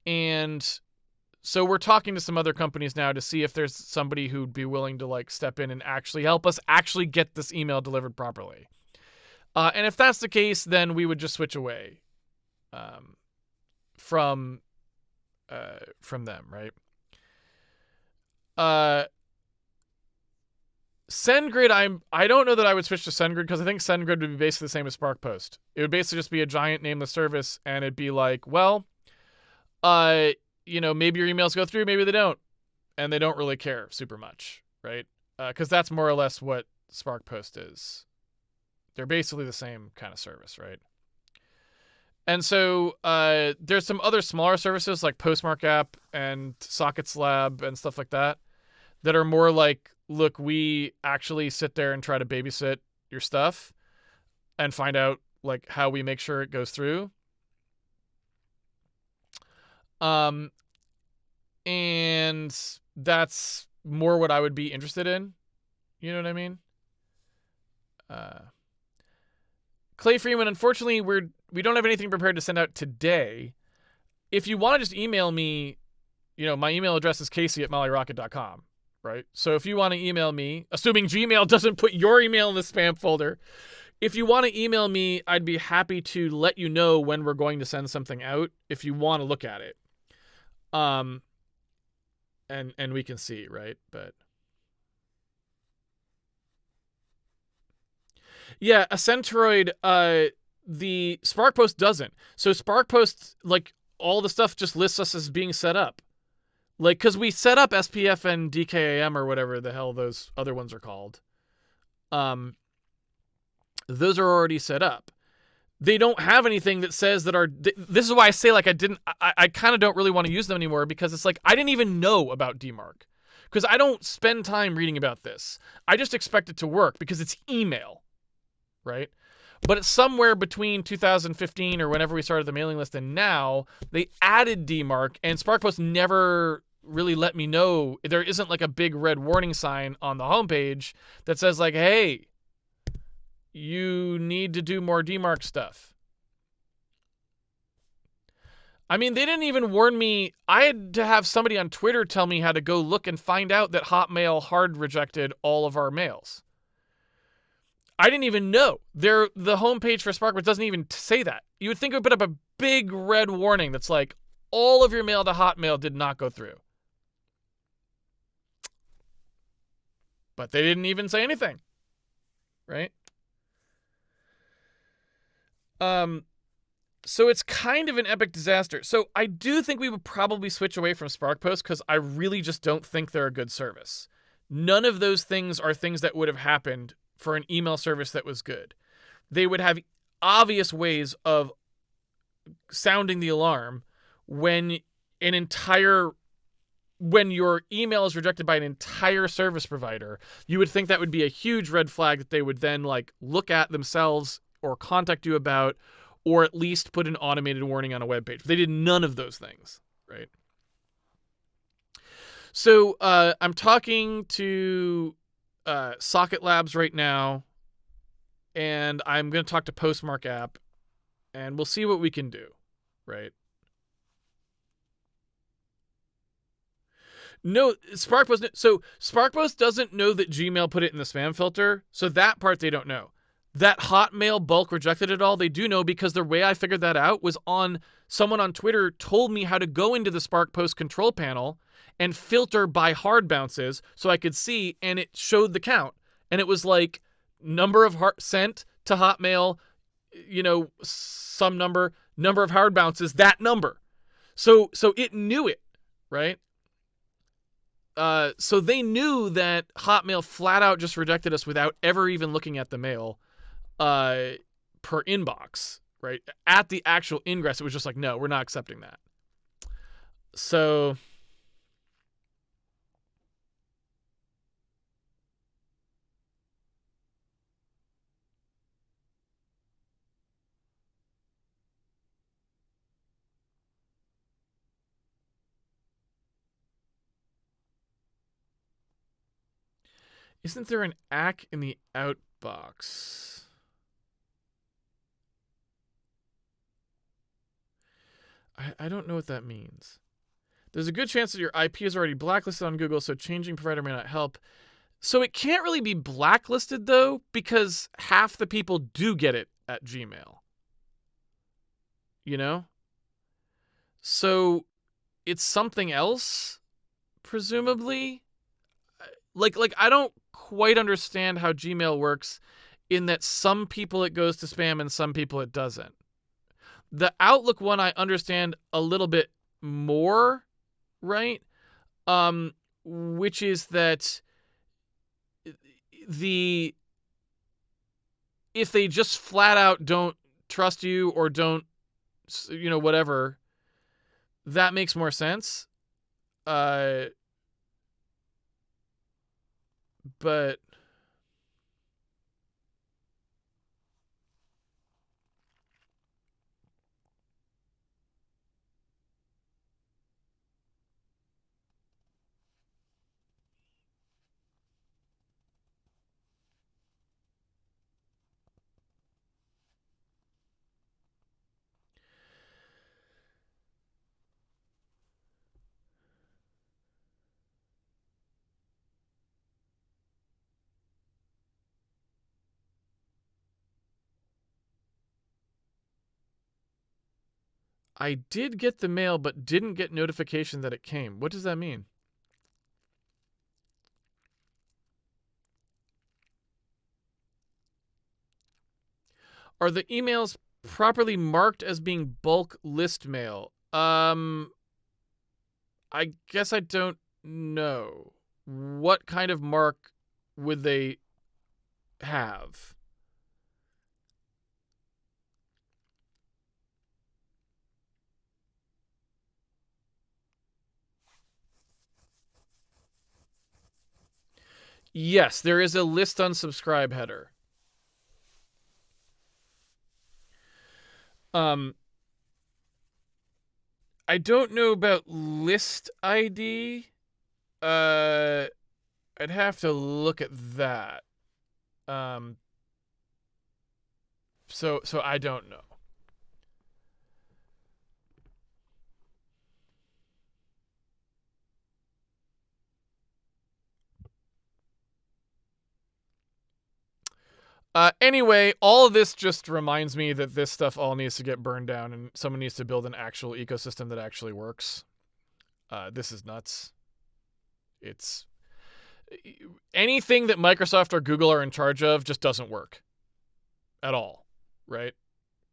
and so we're talking to some other companies now to see if there's somebody who'd be willing to, like, step in and actually help us actually get this email delivered properly. And if that's the case, then we would just switch away from them, right? SendGrid, I don't know that I would switch to SendGrid because I think SendGrid would be basically the same as SparkPost. It would basically just be a giant nameless service, and it'd be like, well, you know, maybe your emails go through, maybe they don't, and they don't really care super much, right? Because that's more or less what SparkPost is. They're basically the same kind of service, right? And so there's some other smaller services like Postmark app and Sockets Lab and stuff like that that are more like, look, we actually sit there and try to babysit your stuff and find out, like, how we make sure it goes through. And that's more what I would be interested in. You know what I mean? Clay Freeman, unfortunately, we don't have anything prepared to send out today. If you want to just email me, my email address is casey@mollyrocket.com, right? So if you want to email me, assuming Gmail doesn't put your email in the spam folder, if you want to email me, I'd be happy to let you know when we're going to send something out if you want to look at it. And we can see, right? But yeah, a Centroid, the Spark Post doesn't. So Spark Post, like, all the stuff just lists us as being set up. Like, because we set up SPF and DKAM or whatever the hell those other ones are called. Those are already set up. They don't have anything that says that this is why I say, like, I kind of don't really want to use them anymore, because it's like, I didn't even know about DMARC. Because I don't spend time reading about this. I just expect it to work because it's email, right? But it's somewhere between 2015 or whenever we started the mailing list and now, they added DMARC, and SparkPost never really let me know. There isn't like a big red warning sign on the homepage that says, like, hey, you need to do more DMARC stuff. I mean, they didn't even warn me. I had to have somebody on Twitter tell me how to go look and find out that Hotmail hard rejected all of our mails. I didn't even know. The homepage for SparkPost doesn't even say that. You would think it would put up a big red warning that's like, all of your mail to Hotmail did not go through. But they didn't even say anything, right? So it's kind of an epic disaster. So I do think we would probably switch away from SparkPost because I really just don't think they're a good service. None of those things are things that would have happened for an email service that was good. They would have obvious ways of sounding the alarm when your email is rejected by an entire service provider. You would think that would be a huge red flag that they would then like look at themselves or contact you about, or at least put an automated warning on a web page. They did none of those things, right? So I'm talking to Socket Labs right now, and I'm going to talk to Postmark app, and we'll see what we can do, right? No, SparkPost doesn't know that Gmail put it in the spam filter, so that part they don't know. That Hotmail bulk rejected it all, they do know, because the way I figured that out was someone on Twitter told me how to go into the SparkPost control panel and filter by hard bounces so I could see, and it showed the count. And it was like number of sent to Hotmail, some number of hard bounces, that number. So it knew it, right? So they knew that Hotmail flat out just rejected us without ever even looking at the mail. Per inbox, right? At the actual ingress, it was just like, no, we're not accepting that. So isn't there an ACK in the outbox? I don't know what that means. There's a good chance that your IP is already blacklisted on Google, so changing provider may not help. So it can't really be blacklisted, though, because half the people do get it at Gmail. So it's something else, presumably. Like I don't quite understand how Gmail works, in that some people it goes to spam and some people it doesn't. The Outlook one I understand a little bit more, right? Which is that if they just flat out don't trust you or don't, whatever, that makes more sense. But I did get the mail, but didn't get notification that it came. What does that mean? Are the emails properly marked as being bulk list mail? I guess I don't know. What kind of mark would they have? Yes, there is a list unsubscribe header. I don't know about list ID. I'd have to look at that. So I don't know. Anyway, all of this just reminds me that this stuff all needs to get burned down and someone needs to build an actual ecosystem that actually works. This is nuts. It's anything that Microsoft or Google are in charge of just doesn't work at all, right?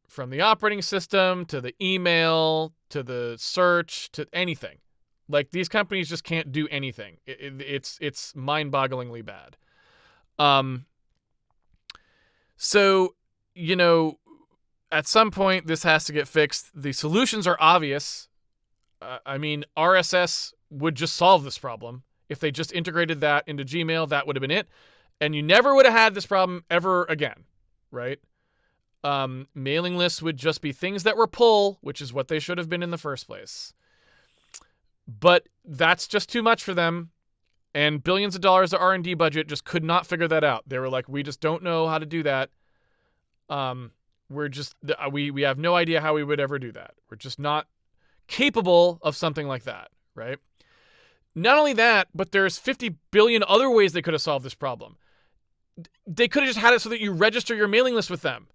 From the operating system to the email to the search to anything. Like these companies just can't do anything. It's mind-bogglingly bad. So, at some point this has to get fixed. The solutions are obvious. RSS would just solve this problem. If they just integrated that into Gmail, that would have been it. And you never would have had this problem ever again, right? Mailing lists would just be things that were pull, which is what they should have been in the first place. But that's just too much for them. And billions of dollars of R&D budget just could not figure that out. They were like, we just don't know how to do that. We have no idea how we would ever do that. We're just not capable of something like that, right? Not only that, but there's 50 billion other ways they could have solved this problem. They could have just had it so that you register your mailing list with them.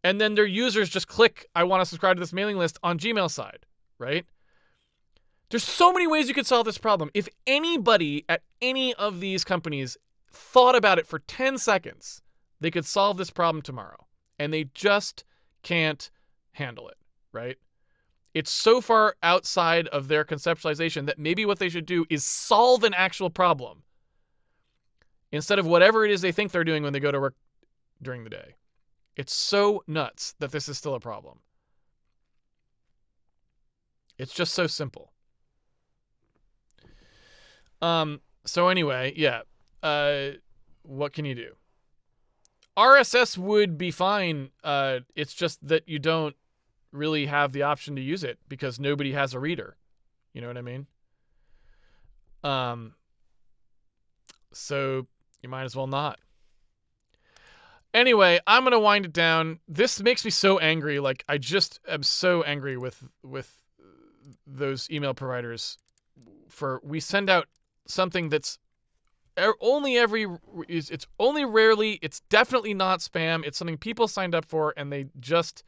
And then their users just click, I want to subscribe to this mailing list on Gmail side, right? There's so many ways you could solve this problem. If anybody at any of these companies thought about it for 10 seconds, they could solve this problem tomorrow. And they just can't handle it, right? It's so far outside of their conceptualization that maybe what they should do is solve an actual problem instead of whatever it is they think they're doing when they go to work during the day. It's so nuts that this is still a problem. It's just so simple. So anyway, yeah. What can you do? RSS would be fine. It's just that you don't really have the option to use it because nobody has a reader. You know what I mean? So you might as well not. Anyway, I'm going to wind it down. This makes me so angry. Like, I just am so angry with those email providers. We send out something that's it's only rarely, it's definitely not spam. It's something people signed up for, and they're just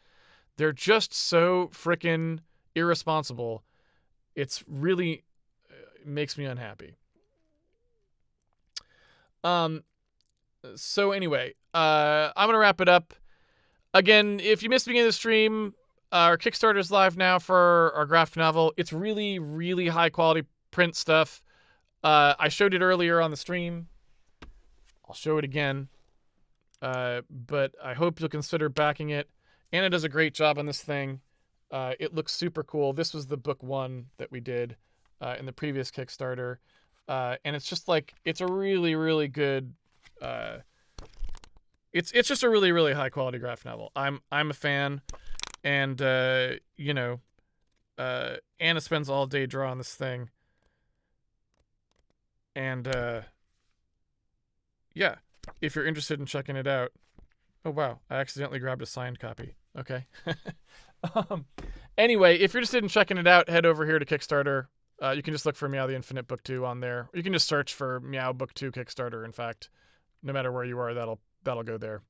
so freaking irresponsible. It's really makes me unhappy. So anyway, I'm going to wrap it up. Again, if you missed the beginning of the stream, our Kickstarter's live now for our graphic novel. It's really, really high quality print stuff. I showed it earlier on the stream. I'll show it again. But I hope you'll consider backing it. Anna does a great job on this thing. It looks super cool. This was the book 1 that we did in the previous Kickstarter. And it's just like, it's a really, really good... It's just a really, really high quality graphic novel. I'm a fan. And, Anna spends all day drawing this thing. And, yeah, if you're interested in checking it out. Oh, wow. I accidentally grabbed a signed copy. Okay. Anyway, if you're interested in checking it out, head over here to Kickstarter. You can just look for Meow the Infinite Book 2 on there. Or you can just search for Meow Book 2 Kickstarter, in fact. No matter where you are, that'll go there.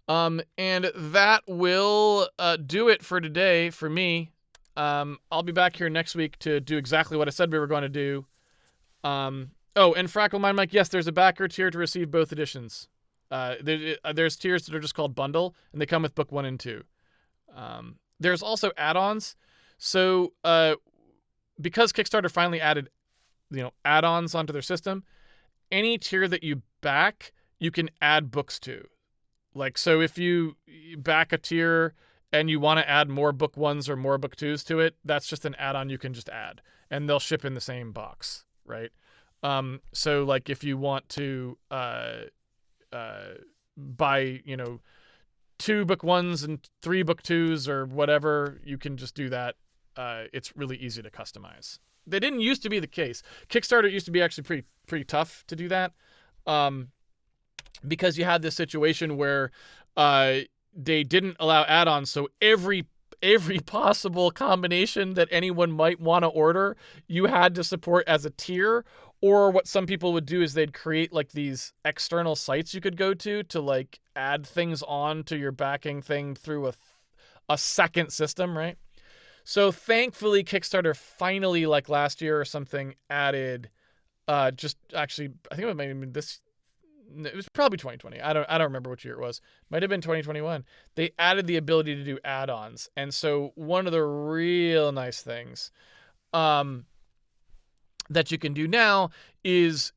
And that will do it for today for me. I'll be back here next week to do exactly what I said we were going to do. Oh, and Frackle Mind Mike, yes, there's a backer tier to receive both editions. There's tiers that are just called bundle, and they come with book 1 and 2. There's also add-ons. So because Kickstarter finally added, add-ons onto their system, any tier that you back, you can add books to. Like, so if you back a tier and you want to add more book 1s or more book 2s to it, that's just an add-on you can just add, and they'll ship in the same box, right? So like if you want to buy, 2 book 1s and 3 book 2s or whatever, you can just do that. It's really easy to customize. That didn't used to be the case. Kickstarter used to be actually pretty tough to do that, because you had this situation where they didn't allow add-ons, so every possible combination that anyone might want to order, you had to support as a tier. Or what some people would do is they'd create like these external sites you could go to like add things on to your backing thing through a second system, right? So thankfully Kickstarter finally, like last year or something, added just actually, I think it might have been this, it was probably 2020. I don't remember which year it was. Might have been 2021. They added the ability to do add-ons. And so one of the real nice things that you can do now is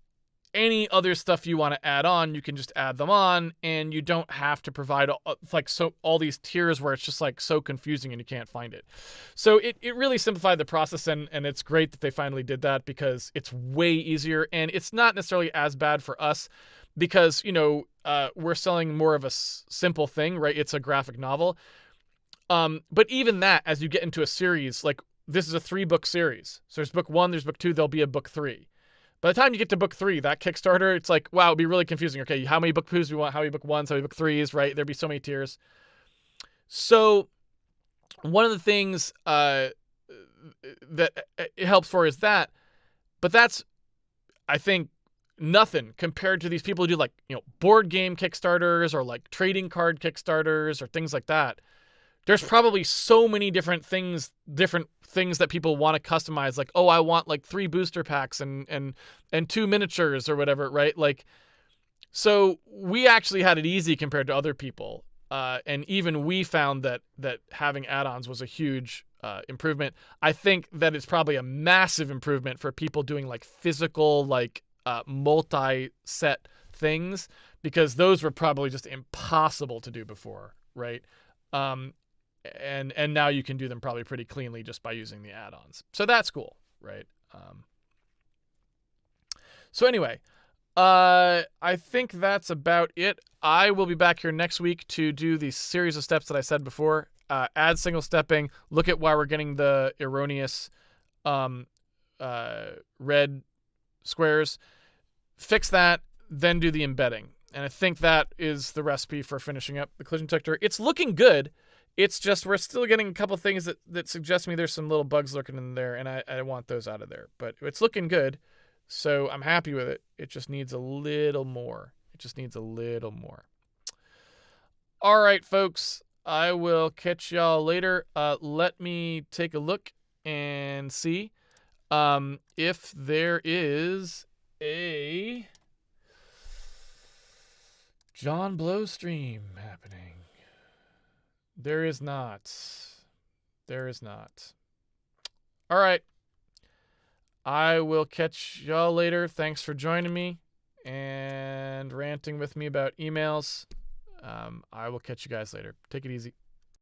any other stuff you want to add on, you can just add them on, and you don't have to provide all these tiers where it's just like so confusing and you can't find it. So it really simplified the process, and it's great that they finally did that, because it's way easier, and it's not necessarily as bad for us because, we're selling more of a simple thing, right? It's a graphic novel. But even that, as you get into a series, like this is a 3-book series. So there's book 1, there's book 2, there'll be a book 3. By the time you get to book 3, that Kickstarter, it's like, wow, it'd be really confusing. Okay, how many book 2s do we want? How many book 1s? How many book 3s, right? There'd be so many tiers. So one of the things that it helps for is that, but that's, I think, nothing compared to these people who do like, board game Kickstarters or like trading card Kickstarters or things like that. There's probably so many different things that people want to customize. Like, oh, I want like 3 booster packs and 2 miniatures or whatever, right? Like, so we actually had it easy compared to other people. And even we found that having add-ons was a huge improvement. I think that it's probably a massive improvement for people doing like physical, like multi-set things, because those were probably just impossible to do before, right? And now you can do them probably pretty cleanly just by using the add-ons. So that's cool, right? So anyway, I think that's about it. I will be back here next week to do the series of steps that I said before. Add single stepping, look at why we're getting the erroneous red squares, fix that, then do the embedding. And I think that is the recipe for finishing up the collision detector. It's looking good. It's just we're still getting a couple things that suggest to me there's some little bugs lurking in there, and I want those out of there. But it's looking good, so I'm happy with it. It just needs a little more. All right, folks. I will catch y'all later. Let me take a look and see if there is a John Blow stream happening. There is not. All right. I will catch y'all later. Thanks for joining me and ranting with me about emails. I will catch you guys later. Take it easy.